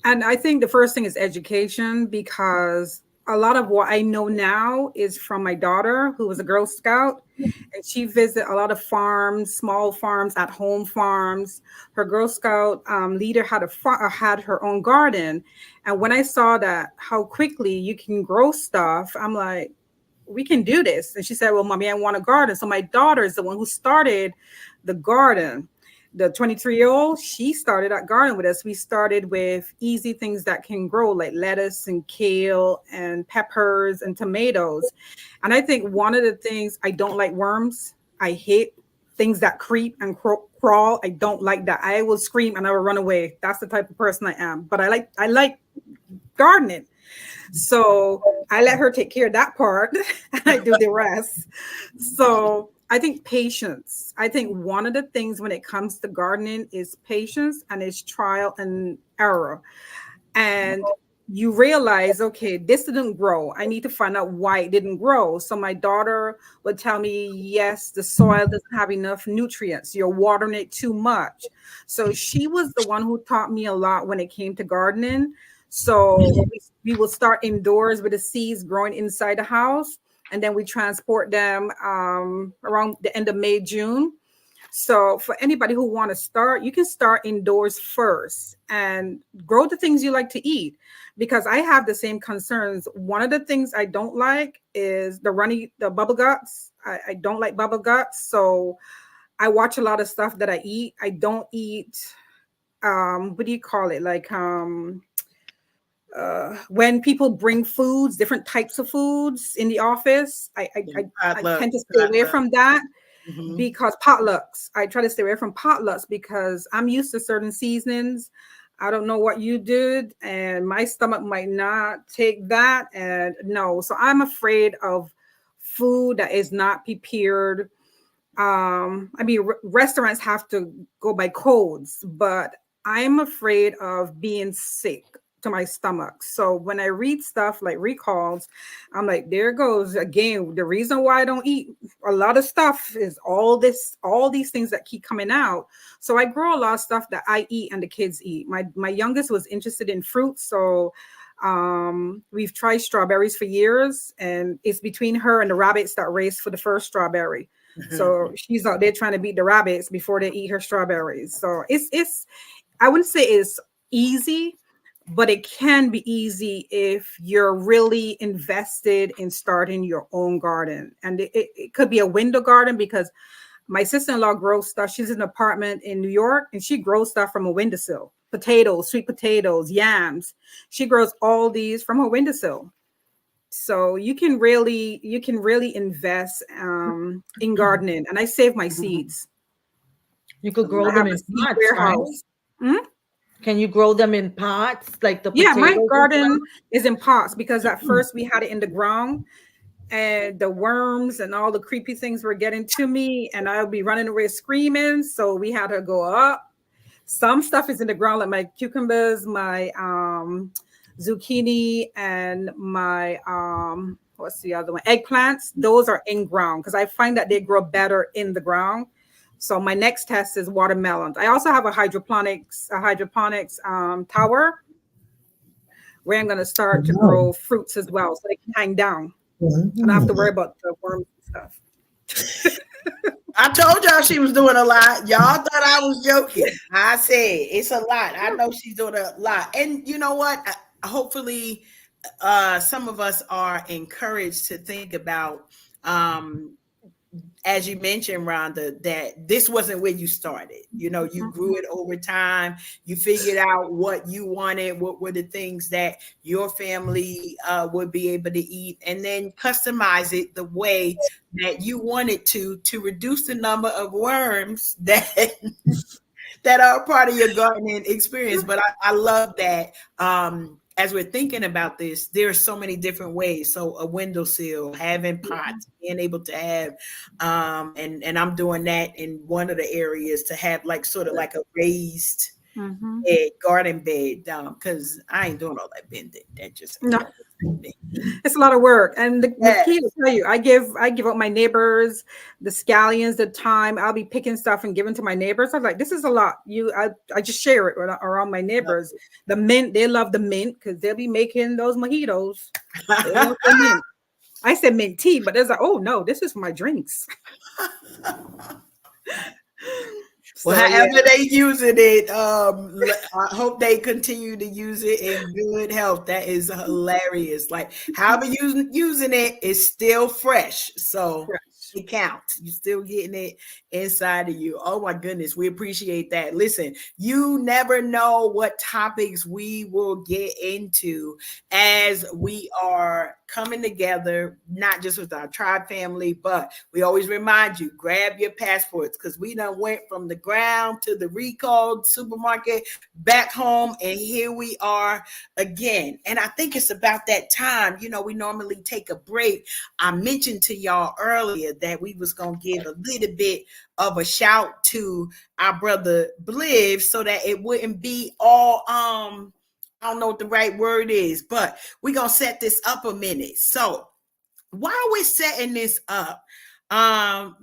And I think the first thing is education, because a lot of what I know now is from my daughter, who was a Girl Scout, and she visited a lot of farms, small farms, at home farms. Her Girl Scout leader had her own garden, and when I saw that how quickly you can grow stuff, I'm like, we can do this. And she said, well, mommy, I want a garden. So my daughter is the one who started the garden. The 23-year-old, she started that garden with us. We started with easy things that can grow, like lettuce and kale and peppers and tomatoes. And I think one of the things, I don't like worms. I hate things that creep and crawl. I don't like that. I will scream and I will run away. That's the type of person I am. But I like gardening. So I let her take care of that part and I do the rest. So I think patience. I think one of the things when it comes to gardening is patience, and it's trial and error. And you realize, okay, this didn't grow. I need to find out why it didn't grow. So my daughter would tell me, yes, the soil doesn't have enough nutrients. You're watering it too much. So she was the one who taught me a lot when it came to gardening. So we will start indoors with the seeds growing inside the house, and then we transport them around the end of May, June. So for anybody who want to start, you can start indoors first and grow the things you like to eat, because I have the same concerns. One of the things I don't like is the bubble guts. I don't like bubble guts. So I watch a lot of stuff that I eat. I don't eat, what do you call it? Like, when people bring foods, different types of foods in the office, I Potluck, tend to stay away potluck. from that, Mhm. because potlucks, I try to stay away from potlucks because I'm used to certain seasonings. I don't know what you did, and my stomach might not take that. And no, so I'm afraid of food that is not prepared. I mean, restaurants have to go by codes, but I'm afraid of being sick to my stomach. So when I read stuff like recalls, I'm like, there goes again. The reason why I don't eat a lot of stuff is all these things that keep coming out. So I grow a lot of stuff that I eat and the kids eat. My youngest was interested in fruit, so we've tried strawberries for years, and it's between her and the rabbits that race for the first strawberry. So she's out there trying to beat the rabbits before they eat her strawberries. So it's I wouldn't say it's easy, but it can be easy if you're really invested in starting your own garden. And it could be a window garden, because my sister-in-law grows stuff. She's in an apartment in New York, and she grows stuff from a windowsill. Potatoes, sweet potatoes, yams. She grows all these from her windowsill. So you can really invest in gardening. And I save my seeds. You could grow I them have a in seed pots, right? warehouse. Hmm? Can you grow them in pots like the Yeah, my potatoes and garden stuff? is in pots, because at first we had it in the ground, and the worms and all the creepy things were getting to me, and I would be running away screaming. So we had to go up. Some stuff is in the ground, like my cucumbers, my zucchini, and my what's the other one? Eggplants. Those are in ground, because I find that they grow better in the ground. So my next test is watermelons. I also have a hydroponics tower where I'm going to start to Wow. grow fruits as well, so they can hang down. Mhm. I don't have to worry about the worms and stuff. I told y'all she was doing a lot. Y'all thought I was joking. I said it's a lot. I know she's doing a lot. And you know what? Hopefully, some of us are encouraged to think about, as you mentioned, Rhonda, that this wasn't where you started. You know, you grew it over time. You figured out what you wanted, what were the things that your family would be able to eat, and then customize it the way that you wanted to reduce the number of worms that that are part of your gardening experience. But I love that. As we're thinking about this, there are so many different ways. So a windowsill, having pots, being able to have, and I'm doing that in one of the areas, to have like sort of like a raised Mhm. garden bed, because I ain't doing all that bending. That just ain't No, gonna work for me. it's a lot of work. And the Yes. key to tell you, I give up my neighbors the scallions, the thyme. I'll be picking stuff and giving to my neighbors. I'm like, this is a lot. I just share it around my neighbors. The mint, they love the mint, because they'll be making those mojitos. They love the mint. I said mint tea, but there's like, oh no, this is for my drinks. Well, So yeah. however they using it, I hope they continue to use it in good health. That is hilarious. Like, however using it is still fresh, so it counts. You're still getting it inside of you. Oh my goodness, we appreciate that. Listen, you never know what topics we will get into as we are coming together, not just with our tribe family, but we always remind you, grab your passports, because we done went from the ground to the recalled supermarket back home, and here we are again. And I think it's about that time. You know, we normally take a break. I mentioned to y'all earlier that we was going to give a little bit of a shout to our brother Bliv, so that it wouldn't be all I don't know what the right word is, but we're gonna set this up a minute. So while we're setting this up,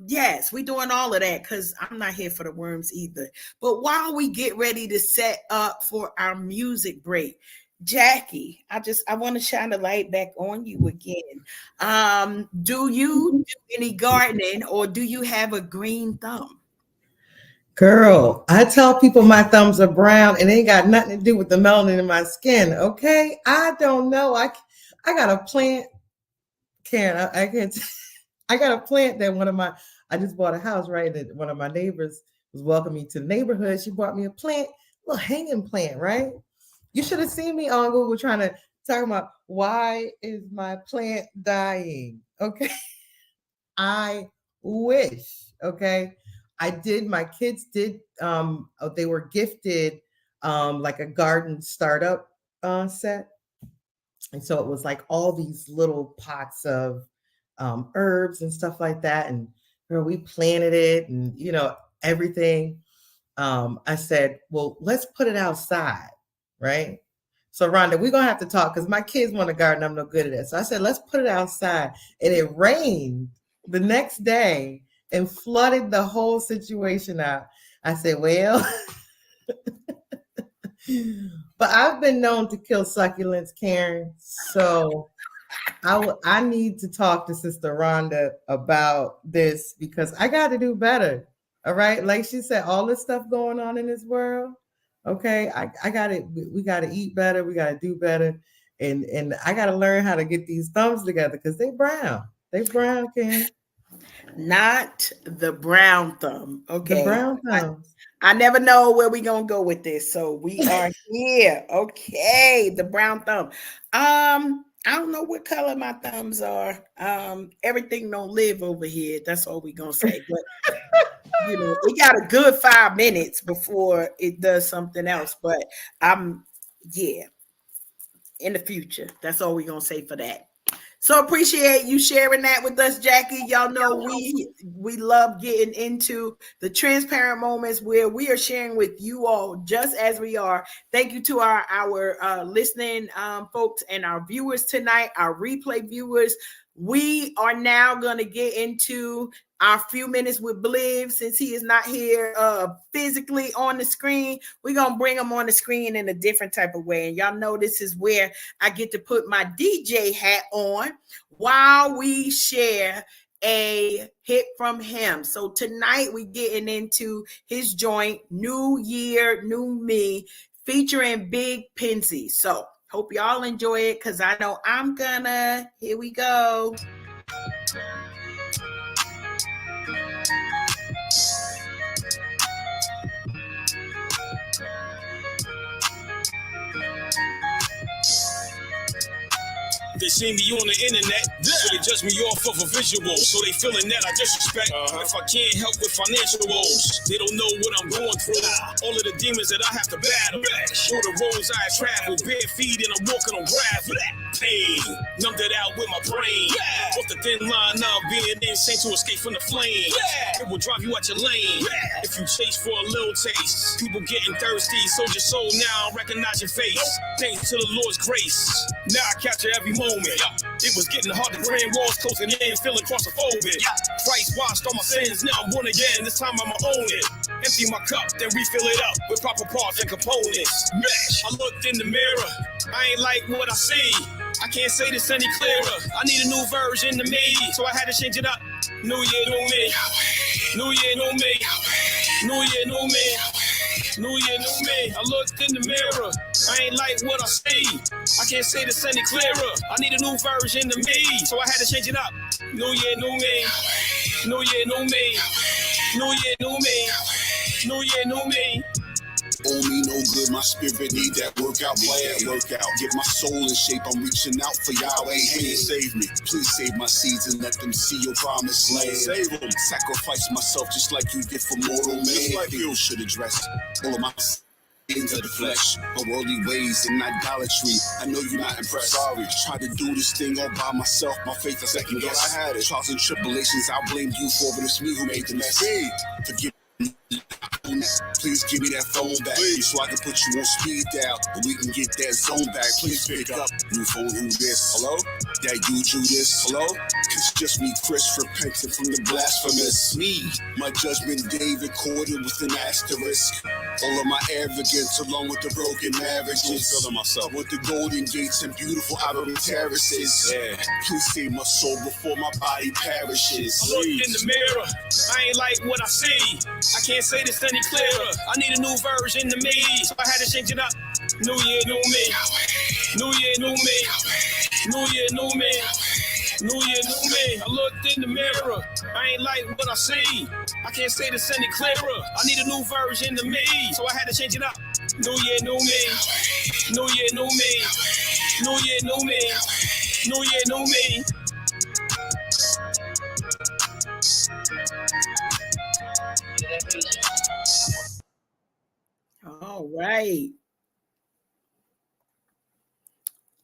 yes, we're doing all of that, because I'm not here for the worms either. But while we get ready to set up for our music break, Jackie, I want to shine the light back on you again. Do you do any gardening, or do you have a green thumb? Girl, I tell people my thumbs are brown and it ain't got nothing to do with the melanin in my skin. Okay, I don't know. I got a plant, Karen. I can't. I got a plant that I just bought a house, right? That one of my neighbors was welcoming me to the neighborhood. She bought me a plant, little hanging plant, right? You should have seen me on Google trying to talk about why is my plant dying. Okay, I wish. Okay, my kids did, they were gifted like a garden startup set. And so it was like all these little pots of herbs and stuff like that. And we planted it and, everything. I said, well, let's put it outside, right? So Rhonda, we're going to have to talk, because my kids want a garden. I'm no good at it. So I said, let's put it outside. And it rained the next day and flooded the whole situation out. I said, well, but I've been known to kill succulents, Karen. So I need to talk to Sister Rhonda about this, because I got to do better. All right. Like she said, all this stuff going on in this world, Okay, I got it. We got to eat better. We got to do better, and I got to learn how to get these thumbs together because they brown. They brown, Kim. Not the brown thumb. The Okay. brown thumbs. I never know where we're gonna go with this. So we are here. Okay, the brown thumb. I don't know what color my thumbs are. Everything don't live over here. That's all we gonna say. But it got a good 5 minutes before it does something else. But yeah, in the future. That's all we're gonna say for that. So appreciate you sharing that with us, Jackie. Y'all know we love getting into the transparent moments where we are sharing with you all just as we are. Thank you to our listening folks and our viewers tonight, our replay viewers. We are now going to get into our few minutes with Bliv since he is not here physically on the screen. We're going to bring him on the screen in a different type of way. And y'all know this is where I get to put my DJ hat on while we share a hit from him. So tonight we getting into his joint, New Year, New Me, featuring Big Pinsy. So hope y'all enjoy it because I know I'm gonna. Here we go. They see me on the internet, so they judge me off of a visual. So they feeling that I disrespect. If I can't help with financial woes, they don't know what I'm going through. All of the demons that I have to battle. All the roads I travel, bare feet and I'm walking on gravel. Pain, numbed it out with my brain. Off the thin line of being insane to escape from the flame. It will drive you out your lane. If you chase for a little taste, people getting thirsty. Sold your soul now, recognize your face. Thanks to the Lord's grace. Now I capture every moment. It was getting hard to grand walls closing in, feeling claustrophobic. Christ washed all my sins, now I'm born again. This time I'ma own it. Empty my cup, then refill it up with proper parts and components. I looked in the mirror, I ain't like what I see. I can't say this any clearer. I need a new version of me, so I had to change it up. New year, new me. New year, new me. New year, new me. New year, new me. I looked in the mirror. I ain't like what I see. I can't say this any clearer. I need a new version of me, so I had to change it up. New year, new me. New year, new me. New year, new me. New year, new me. Owe me no good, my spirit need that workout plan. Workout, get my soul in shape, I'm reaching out for Yahweh. Hey, save me, please save my seeds and let them see your promised land. Save them, sacrifice myself just like you did for mortal man. Just like you should address all of my into the flesh, my worldly ways and idolatry. I know you're not impressed. Sorry, tried to do this thing all by myself. My faith, I second guess. I had it. Trials and tribulations, I'll blame you for, but it's me who made the mess. Hey, forgive me. Please give me that phone back, so I can put you on speed dial, and we can get that zone back. Please pick up. New phone, who this? Hello? That you do this? Hello? It's just me, Chris, repenting from the blasphemous. Me, my judgment day recorded with an asterisk. All of my arrogance, along with the broken marriages. Myself with the golden gates and beautiful ivory terraces. Yeah. Please save my soul before my body perishes. I look in the mirror, I ain't like what I see. I can't say this any clearer. I need a new version of me, so I had to change it up. New year, new me. New year, new me. New year, new me. New year, new me. I looked in the mirror, I ain't like what I see. I can't say this any clearer. I need a new version of me, so I had to change it up. New year, new me. New year, new me. New year, new me. New year, new me. All right.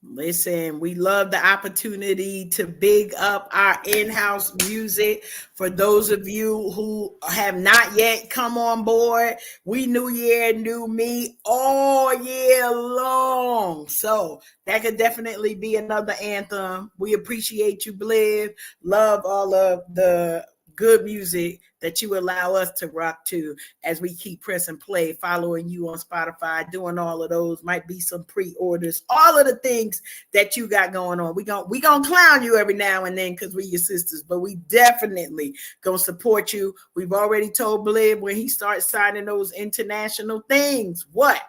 Listen, we love the opportunity to big up our in-house music. For those of you who have not yet come on board, we New Year, New Me all year long. So that could definitely be another anthem. We appreciate you, Bliv. Love all of the good music that you allow us to rock to as we keep pressing play, following you on Spotify, doing all of those. Might be some pre-orders, all of the things that you got going on. We gonna clown you every now and then because we your sisters, but we definitely gonna support you. We've already told Blib when he starts signing those international things, what?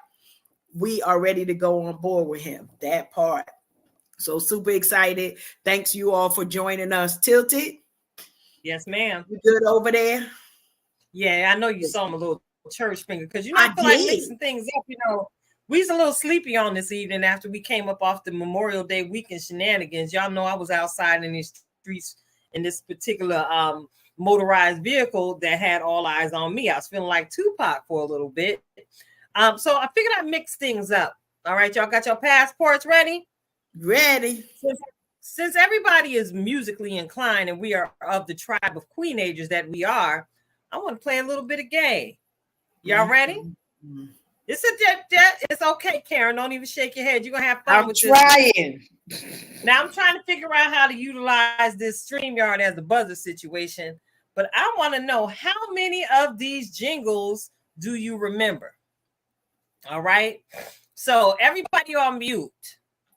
We are ready to go on board with him. That part. So super excited. Thanks you all for joining us. Tilted. Yes, ma'am. You good over there? Yeah, I know you saw my little church finger because I feel did. like mixing things up. We was a little sleepy on this evening after we came up off the Memorial Day weekend shenanigans. Y'all know I was outside in these streets in this particular motorized vehicle that had all eyes on me. I was feeling like Tupac for a little bit. So I figured I'd mix things up. All right, y'all got your passports ready? Ready. Since everybody is musically inclined and we are of the tribe of queenagers that we are, I want to play a little bit of gay. Y'all ready? Mm-hmm. It's okay, Karen. Don't even shake your head. You're gonna have fun with trying. This. Now I'm trying to figure out how to utilize this StreamYard as the buzzer situation, but I want to know how many of these jingles do you remember? All right. So everybody on mute.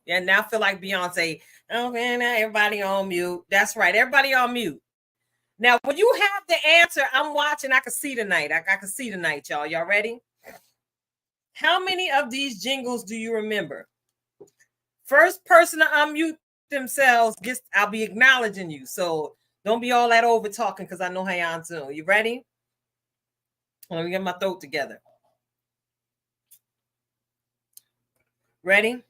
And now I feel like Beyonce. Okay, now everybody on mute. That's right. Everybody on mute. Now, when you have the answer, I'm watching. I can see tonight. I can see tonight, y'all. Y'all ready? How many of these jingles do you remember? First person to unmute themselves gets. I'll be acknowledging you. So don't be all that over talking because I know how y'all do. You ready? Let me get my throat together. Ready?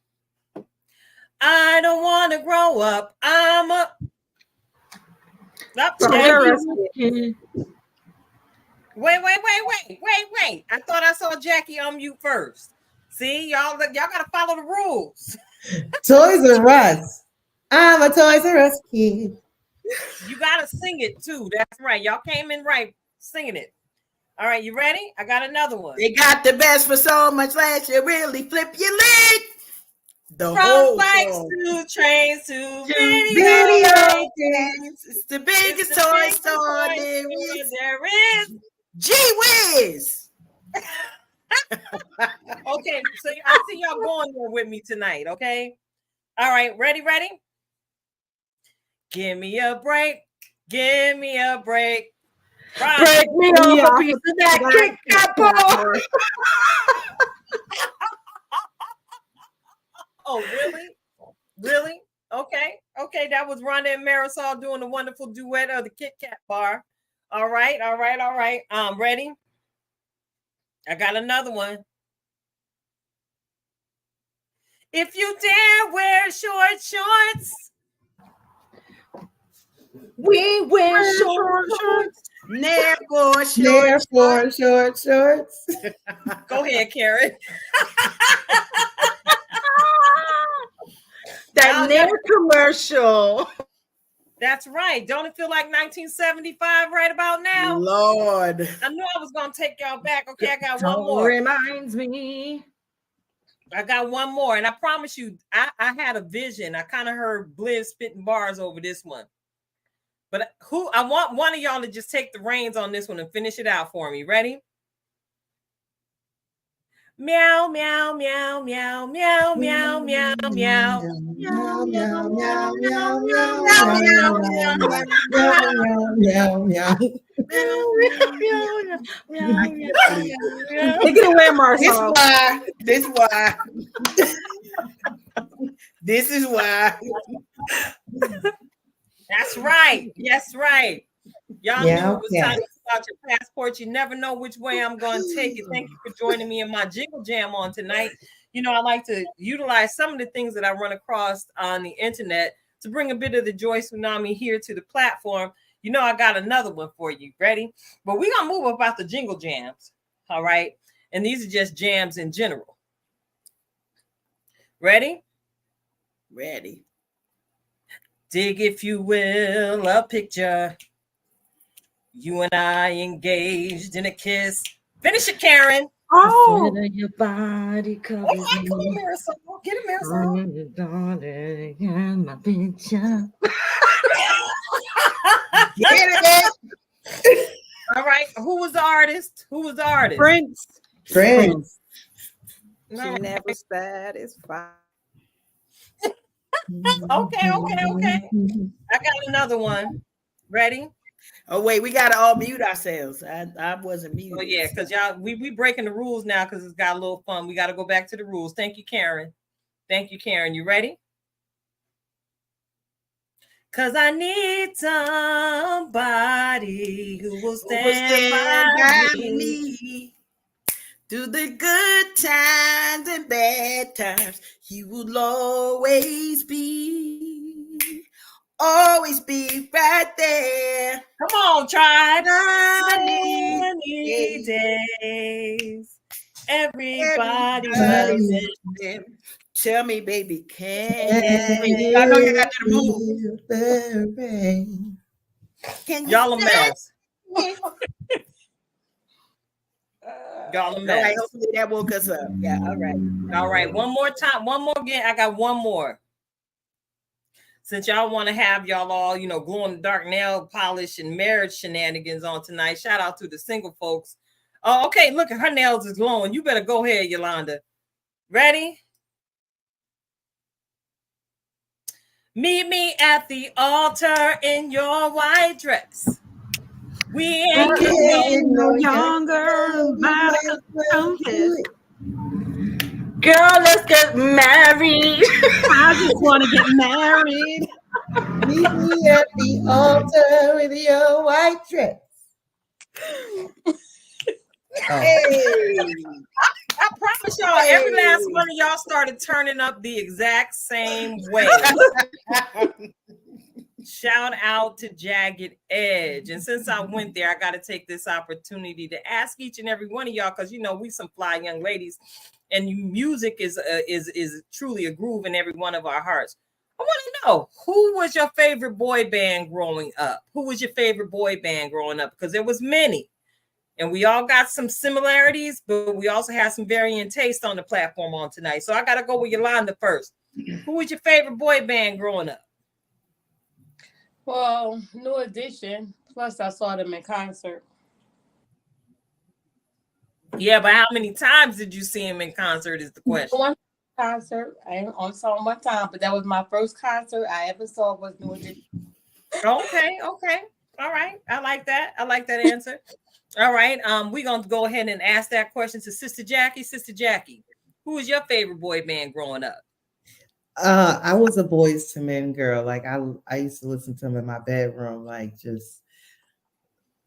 I don't want to grow up. I'm a. Wait. I thought I saw Jackie unmute first. See, y'all gotta follow the rules. Toys R Us. I'm a Toys R Us kid. You gotta sing it too. That's right. Y'all came in right singing it. All right, you ready? I got another one. They got the best for so much less. You really flip your lid. The From whole bikes song. to trains to Video video games. It's the biggest toy store there is. Gee whiz. Okay, so I see y'all going there with me tonight, okay? All right, ready? Give me a break. Give me a break. Break me off a piece of that Kit Kat bar. Oh, really? Okay. That was Rhonda and Marisol doing the wonderful duet of the Kit Kat bar. All right. Ready? I got another one. If you dare wear short shorts, we wear short shorts. Never short shorts. Go ahead, Karen. That Nair commercial. That's right. Don't it feel like 1975 right about now? Lord. I knew I was going to take y'all back. Okay, I got one more. Reminds me. I got one more. And I promise you, I had a vision. I kind of heard Bliss spitting bars over this one. But I want one of y'all to just take the reins on this one and finish it out for me. Ready? Meow, meow, meow, meow, meow, meow, meow, meow. Meow, meow, meow, meow, meow, meow, meow. Take it away, Marcel. This is why. That's right. Yes, right. Y'all knew it was time to fill out your passport. You never know which way I'm going to take it. Thank you for joining me in my Jiggle Jam on tonight. I like to utilize some of the things that I run across on the internet to bring a bit of the Joy Tsunami here to the platform. I got another one for you. Ready? But we're going to move about the Jingle Jams. All right. And these are just jams in general. Ready? Ready. Dig, if you will, a picture. You and I engaged in a kiss. Finish it, Karen. Oh, your body covers me. Come on, Marisol. Get it, Marisol. Your daughter and my picture. Get it. All right. Who was the artist? Prince. Friends. She All right. never satisfied. Okay. I got another one. Ready? Oh wait, we gotta all mute ourselves. I wasn't muted. Oh yeah, because y'all we breaking the rules now because it's got a little fun. We got to go back to the rules. Thank you, Karen. You ready? Cause I need somebody who will stand by me. Through the good times and bad times, he will always be right there. Come on, tribe. Sunny days. Everybody loves it. Tell me, baby, can I know you got to move. Can you Y'all a mess. Y'all a mess. All right, hopefully that woke us up. Yeah, all right. One more time. One more again. I got one more. Since y'all want to have y'all all, glow in the dark nail polish and marriage shenanigans on tonight, shout out to the single folks. Oh, okay. Look at her nails is glowing. You better go ahead, Yolanda. Ready? Meet me at the altar in your white dress. We ain't getting no younger. Girl, let's get married. I just want to get married. Meet me at the altar with your white dress. Hey. I promise y'all, every last one of y'all started turning up the exact same way. Shout out to Jagged Edge. And since I went there, I got to take this opportunity to ask each and every one of y'all, because we some fly young ladies, and music is truly a groove in every one of our hearts. I want to know, who was your favorite boy band growing up? Because there was many. And we all got some similarities, but we also have some varying taste on the platform on tonight. So I got to go with Yolanda first. Who was your favorite boy band growing up? Well, New Edition. Plus, I saw them in concert. Yeah, but how many times did you see him in concert is the question. One concert. I only saw him one time, but that was my first concert I ever saw was New Edition. Okay. All right. I like that answer. All right. We're going to go ahead and ask that question to Sister Jackie. Sister Jackie, who was your favorite boy band growing up? I was a Boys to Men girl. Like I used to listen to them in my bedroom, like just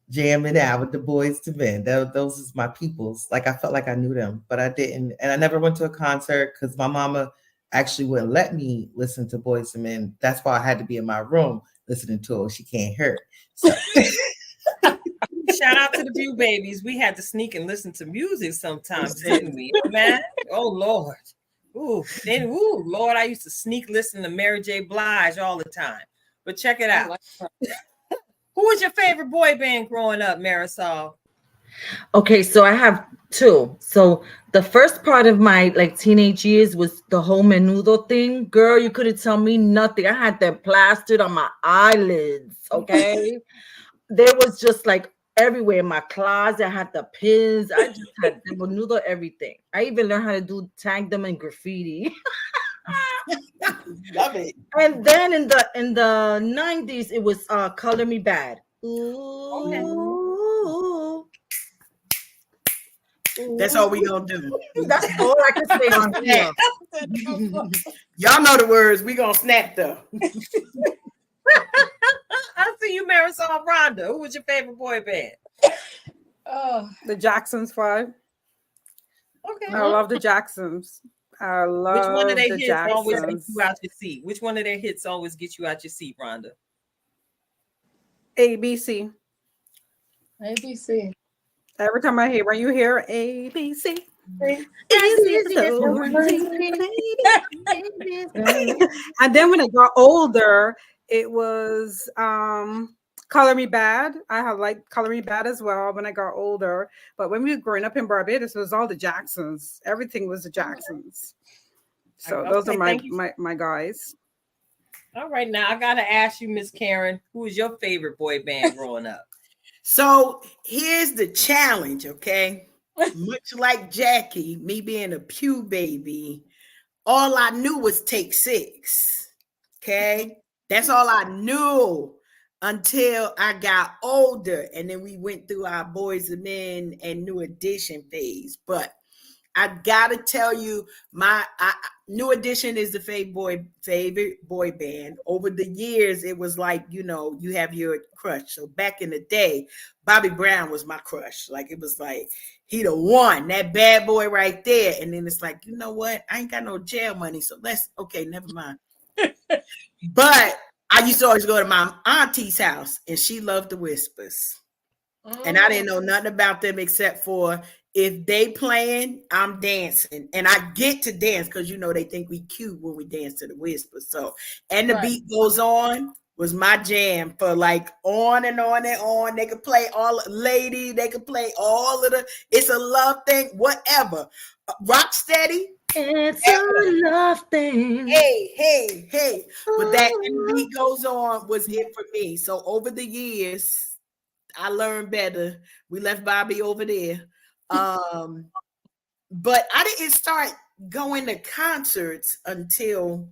jamming out with the Boys to Men. Those is my peoples. Like I felt like I knew them, but I didn't. And I never went to a concert because my mama actually wouldn't let me listen to Boys to Men. That's why I had to be in my room listening to it. She can't hear it. So. Shout out to the View Babies. We had to sneak and listen to music sometimes, didn't we, man? Oh Lord. Lord, I used to sneak listen to Mary J. Blige all the time. But check it out. Who was your favorite boy band growing up, Marisol? Okay, so I have two. So the first part of my teenage years was the whole menudo thing. Girl, you couldn't tell me nothing. I had them plastered on my eyelids. Okay. There was just everywhere in my closet. I had the pins. I just had the menudo everything. I even learned how to tag them in graffiti. Love it. And then in the 90s, it was Color Me Bad. Ooh. Okay. That's all we gonna do. That's all I can say on here. Y'all know the words. We gonna snap though. I see you, Marisol. Rhonda, who was your favorite boy band? The Jacksons 5. Okay. I love the Jacksons. I love Which one of their hits Jacksons. always gets you out your seat? Which one of their hits always gets you out your seat, Rhonda? ABC. ABC. Every time when you hear ABC. And then when I got older, it was Color Me Bad. I have Color Me Bad as well when I got older. But when we were growing up in Barbados, it was all the Jacksons. Everything was the Jacksons. So those are my guys. All right, now I gotta ask you, Miss Karen, who was your favorite boy band growing up? So here's the challenge, okay? Much like Jackie, me being a pew baby, all I knew was take six. Okay. That's all I knew until I got older. And then we went through our Boys and Men and New Edition phase. But I gotta tell you, New Edition is the favorite boy band. Over the years, it was like, you have your crush. So back in the day, Bobby Brown was my crush. Like it was like he the one, that bad boy right there. And then it's like, you know what? I ain't got no jail money, so okay, never mind. But I used to always go to my auntie's house, and she loved the Whispers. And I didn't know nothing about them except for if they playing, I'm dancing. And I get to dance because they think we cute when we dance to the Whispers. So, and the beat goes on was my jam for like on and on and on. They could play Lady, they could play all of the It's a Love Thing, whatever. Rock Steady. It's a love thing. Hey. But that and the beat goes on was it for me. So over the years, I learned better. We left Bobby over there. But I didn't start going to concerts until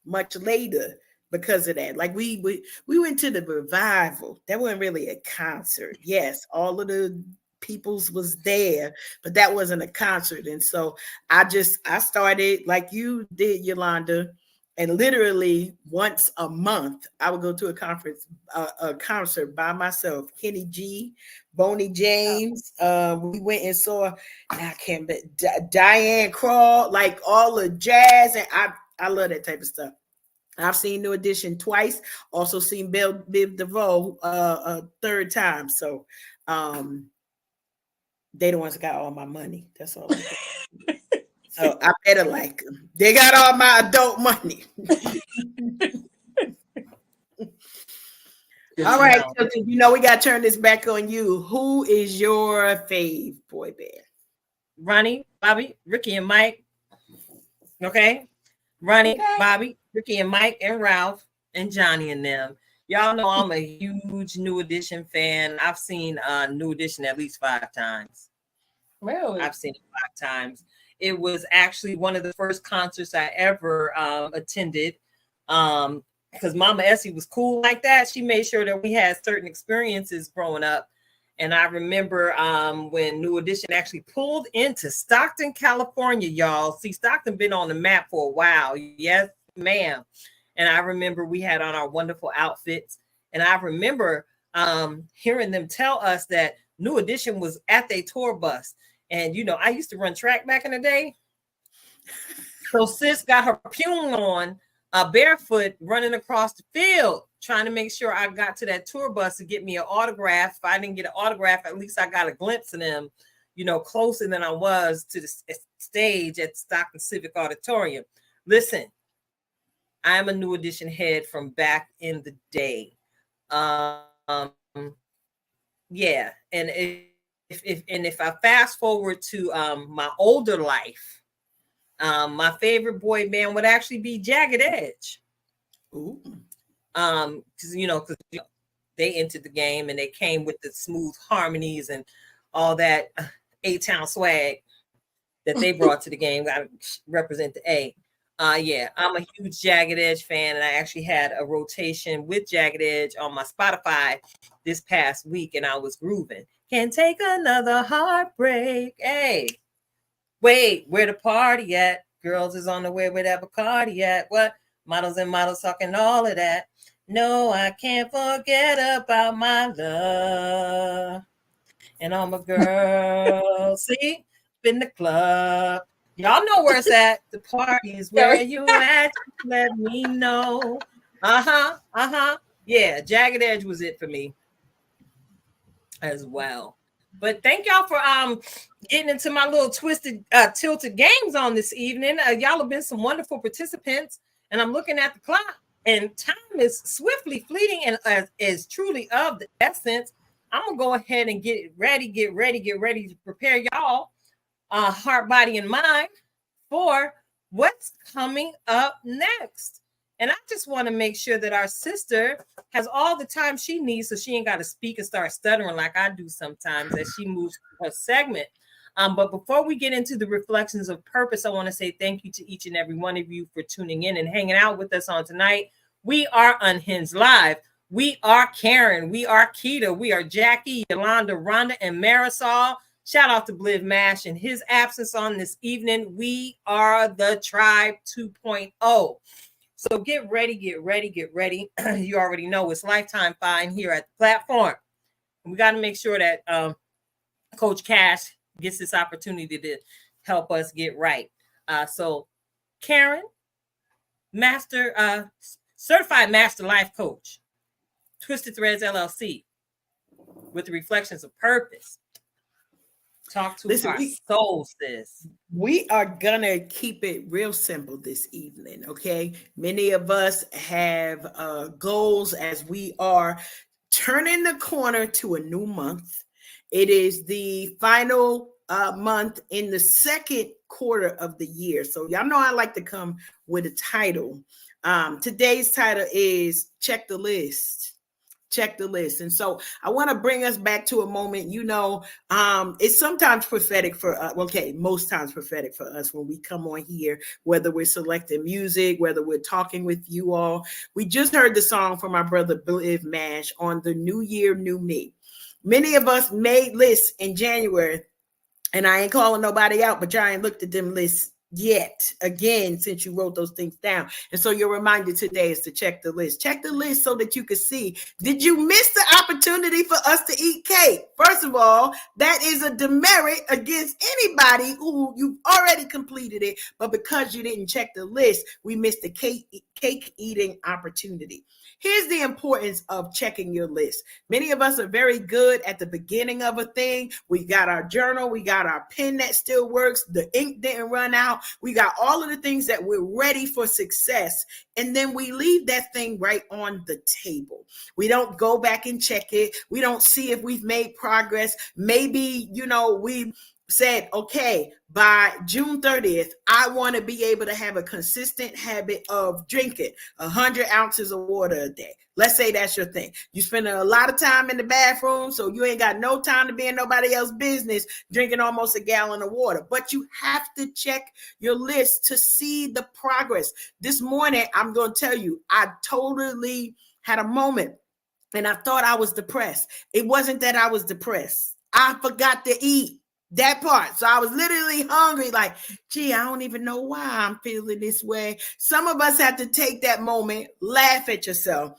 much later because of that. Like we went to the revival. That wasn't really a concert. Yes, all of the peoples was there, but that wasn't a concert. And so I started like you did, Yolanda. And literally once a month, I would go to a concert by myself. Kenny G, Boney James. We went and saw, I can't bet, Diane Crawl, like all the jazz. And I love that type of stuff. I've seen New Edition twice. Also seen Biv DeVoe a third time. So they the ones that got all my money. That's all. So I better like them. They got all my adult money. All right, Tilton, we got to turn this back on you. Who is your fave boy band? Ronnie, Bobby, Ricky, and Mike. Okay? Ronnie, Bobby, Ricky, and Mike, and Ralph, and Johnny, and them. Y'all know I'm a huge New Edition fan. I've seen New Edition at least 5 times. Really? I've seen it 5 times. It was actually one of the first concerts I ever attended because Mama Essie was cool like that. She made sure that we had certain experiences growing up. And I remember when New Edition actually pulled into Stockton, California, y'all. See, Stockton been on the map for a while. Yes, ma'am. And I remember we had on our wonderful outfits. And I remember hearing them tell us that New Edition was at their tour bus. And, I used to run track back in the day. So sis got her pune on, barefoot, running across the field, trying to make sure I got to that tour bus to get me an autograph. If I didn't get an autograph, at least I got a glimpse of them, closer than I was to the stage at Stockton Civic Auditorium. Listen, I'm a New Edition head from back in the day. Yeah, and if I fast forward to my older life, my favorite boy band would actually be Jagged Edge. Ooh. Because they entered the game and they came with the smooth harmonies and all that A-Town swag that they brought to the game. I represent the A. Yeah, I'm a huge Jagged Edge fan, and I actually had a rotation with Jagged Edge on my Spotify this past week, and I was grooving. Can't take another heartbreak. Hey, wait, where the party at? Girls is on the way, where that Bacardi at? What? Models and models talking all of that. No, I can't forget about my love. And all my girls, see, in the club. Y'all know where it's at. The party is where you at. Let me know. Yeah, Jagged Edge was it for me as well. But thank y'all for getting into my little tilted games on this evening. Y'all have been some wonderful participants, and I'm looking at the clock, and time is swiftly fleeting and is truly of the essence. I'm gonna go ahead and get ready to prepare y'all, heart, body, and mind for what's coming up next. And I just want to make sure that our sister has all the time she needs so she ain't got to speak and start stuttering like I do sometimes as she moves through her segment. But before we get into the reflections of purpose, I want to say thank you to each and every one of you for tuning in and hanging out with us on tonight. We are Unhinged Live. We are Karen. We are Keita. We are Jackie, Yolanda, Rhonda, and Marisol. Shout out to Bliv Mash in his absence on this evening. We are the Tribe 2.0. So get ready, get ready, get ready. You already know it's Lifetime Fine here at the platform. We got to make sure that Coach Cash gets this opportunity to help us get right. So Karen, certified master life coach, Twisted Threads LLC, with the reflections of purpose. Talk to our soul, sis. We are gonna keep it real simple this evening, okay? Many of us have goals as we are turning the corner to a new month. It is the final month in the second quarter of the year. So y'all know I like to come with a title. Today's title is Check the List. Check the list. And so I want to bring us back to a moment, it's sometimes prophetic for us. Okay, most times prophetic for us when we come on here, whether we're selecting music, whether we're talking with you all. We just heard the song from our brother Bliv Mash on the New Year, New Me. Many of us made lists in January, and I ain't calling nobody out, but y'all ain't looked at them lists yet again since you wrote those things down. And so your reminder today is to check the list. Check the list so that you can see, did you miss the opportunity for us to eat cake? First of all, that is a demerit against anybody who you've already completed it, but because you didn't check the list, we missed the cake eating opportunity. Here's the importance of checking your list. Many of us are very good at the beginning of a thing. We got our journal, we got our pen that still works, the ink didn't run out. We got all of the things that we're ready for success. And then we leave that thing right on the table. We don't go back and check it. We don't see if we've made progress. Maybe, we said, okay, by June 30th, I want to be able to have a consistent habit of drinking 100 ounces of water a day. Let's say that's your thing. You spend a lot of time in the bathroom, so you ain't got no time to be in nobody else's business drinking almost a gallon of water. But you have to check your list to see the progress. This morning, I'm going to tell you, I totally had a moment and I thought I was depressed. It wasn't that I was depressed. I forgot to eat. That part. So I was literally hungry, like, gee, I don't even know why I'm feeling this way. Some of us have to take that moment, laugh at yourself.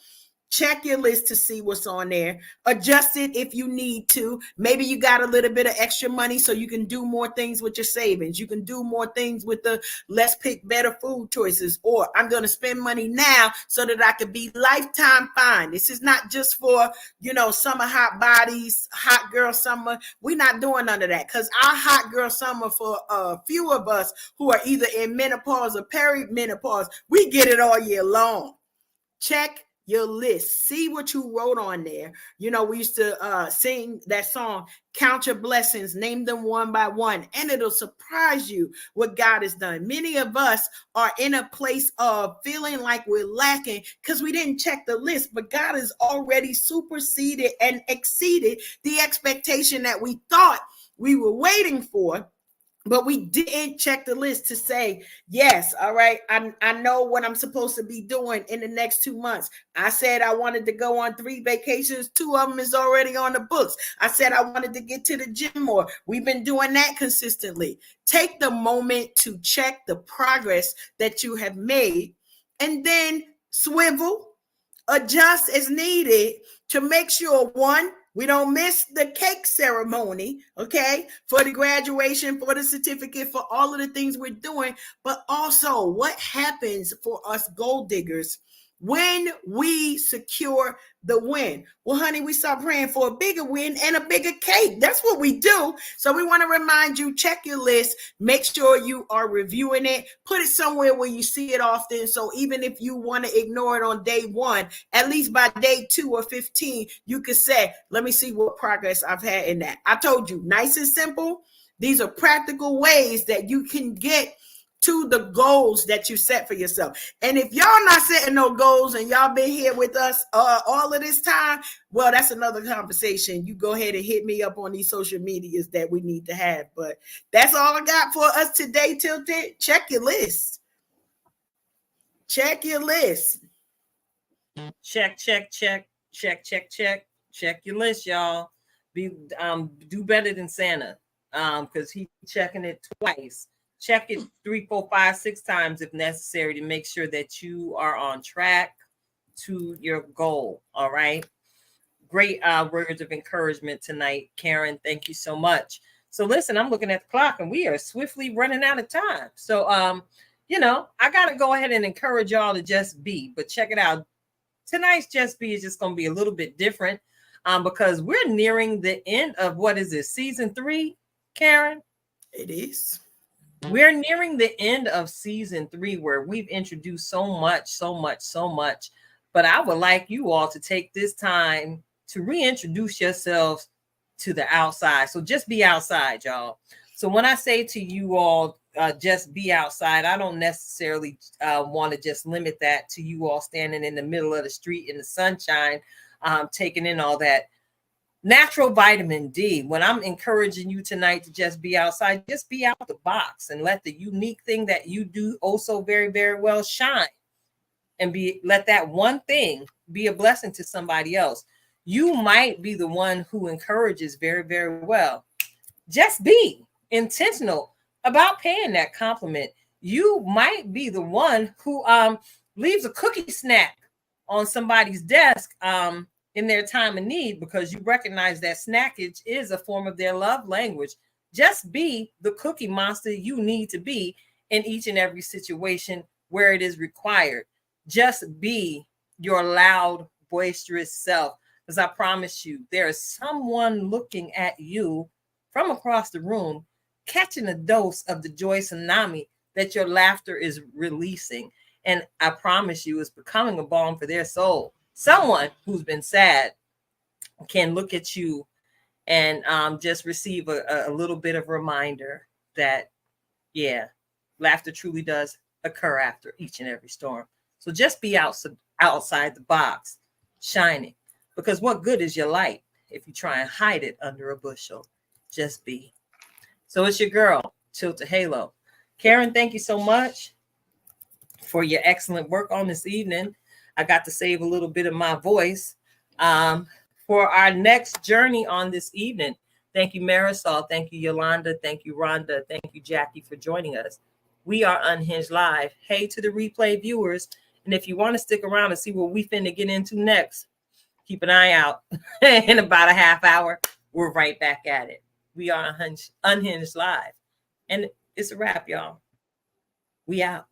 Check your list to see what's on there. Adjust it if you need to. Maybe you got a little bit of extra money so you can do more things with your savings. You can do more things with the let's pick better food choices. Or I'm going to spend money now so that I can be lifetime fine. This is not just for, summer hot bodies, hot girl summer. We're not doing none of that because our hot girl summer for a few of us who are either in menopause or perimenopause, we get it all year long. Check your list. See what you wrote on there. We used to sing that song, Count Your Blessings, name them one by one, and it'll surprise you what God has done. Many of us are in a place of feeling like we're lacking because we didn't check the list, but God has already superseded and exceeded the expectation that we thought we were waiting for. But we didn't check the list to say, yes, all right, I know what I'm supposed to be doing in the next 2 months. I said I wanted to go on 3 vacations. 2 of them is already on the books. I said I wanted to get to the gym more. We've been doing that consistently. Take the moment to check the progress that you have made and then swivel, adjust as needed to make sure, one, we don't miss the cake ceremony, okay, for the graduation, for the certificate, for all of the things we're doing, but also what happens for us gold diggers when we secure the win. Well, honey, we start praying for a bigger win and a bigger cake. That's what we do. So we want to remind you, check your list, make sure you are reviewing it, put it somewhere where you see it often. So even if you want to ignore it on day 1, at least by day 2 or 15, you could say, let me see what progress I've had in that. I told you, nice and simple. These are practical ways that you can get to the goals that you set for yourself. And if y'all not setting no goals and y'all been here with us all of this time, well, that's another conversation. You go ahead and hit me up on these social medias that we need to have. But that's all I got for us today, Tilted. Check your list. Check your list. Check your list, y'all. Do better than Santa, because he's checking it twice. Check it 3, 4, 5, 6 times if necessary to make sure that you are on track to your goal. All right. Great words of encouragement tonight, Karen. Thank you so much. So listen, I'm looking at the clock and we are swiftly running out of time. So I gotta go ahead and encourage y'all to just be. But check it out. Tonight's Just Be is just going to be a little bit different because we're nearing the end of what is it, season 3, Karen? It is. We're nearing the end of season 3 where we've introduced so much. But I would like you all to take this time to reintroduce yourselves to the outside. So just be outside, y'all. So when I say to you all, just be outside, I don't necessarily want to just limit that to you all standing in the middle of the street in the sunshine, taking in all that natural vitamin D. When I'm encouraging you tonight to just be outside, just be out the box and let the unique thing that you do oh so very, very well shine, and let that one thing be a blessing to somebody else. You might be the one who encourages very, very well. Just be intentional about paying that compliment. You might be the one who leaves a cookie snack on somebody's desk in their time of need because you recognize that snackage is a form of their love language. Just be the cookie monster you need to be in each and every situation where it is required. Just be your loud, boisterous self, because I promise you, there is someone looking at you from across the room, catching a dose of the Joy Tsunami that your laughter is releasing. And I promise you, it's becoming a balm for their soul. Someone who's been sad can look at you and just receive a little bit of reminder that, yeah, laughter truly does occur after each and every storm. So just be outside the box, shining, because what good is your light if you try and hide it under a bushel? Just be. So it's your girl, Tilted Halo. Karen, thank you so much for your excellent work on this evening. I got to save a little bit of my voice for our next journey on this evening. Thank you, Marisol. Thank you, Yolanda. Thank you, Rhonda. Thank you, Jackie, for joining us. We are Unhinged Live. Hey to the replay viewers. And if you want to stick around and see what we finna get into next, keep an eye out. In about a half hour, we're right back at it. We are Unhinged Live. And it's a wrap, y'all. We out.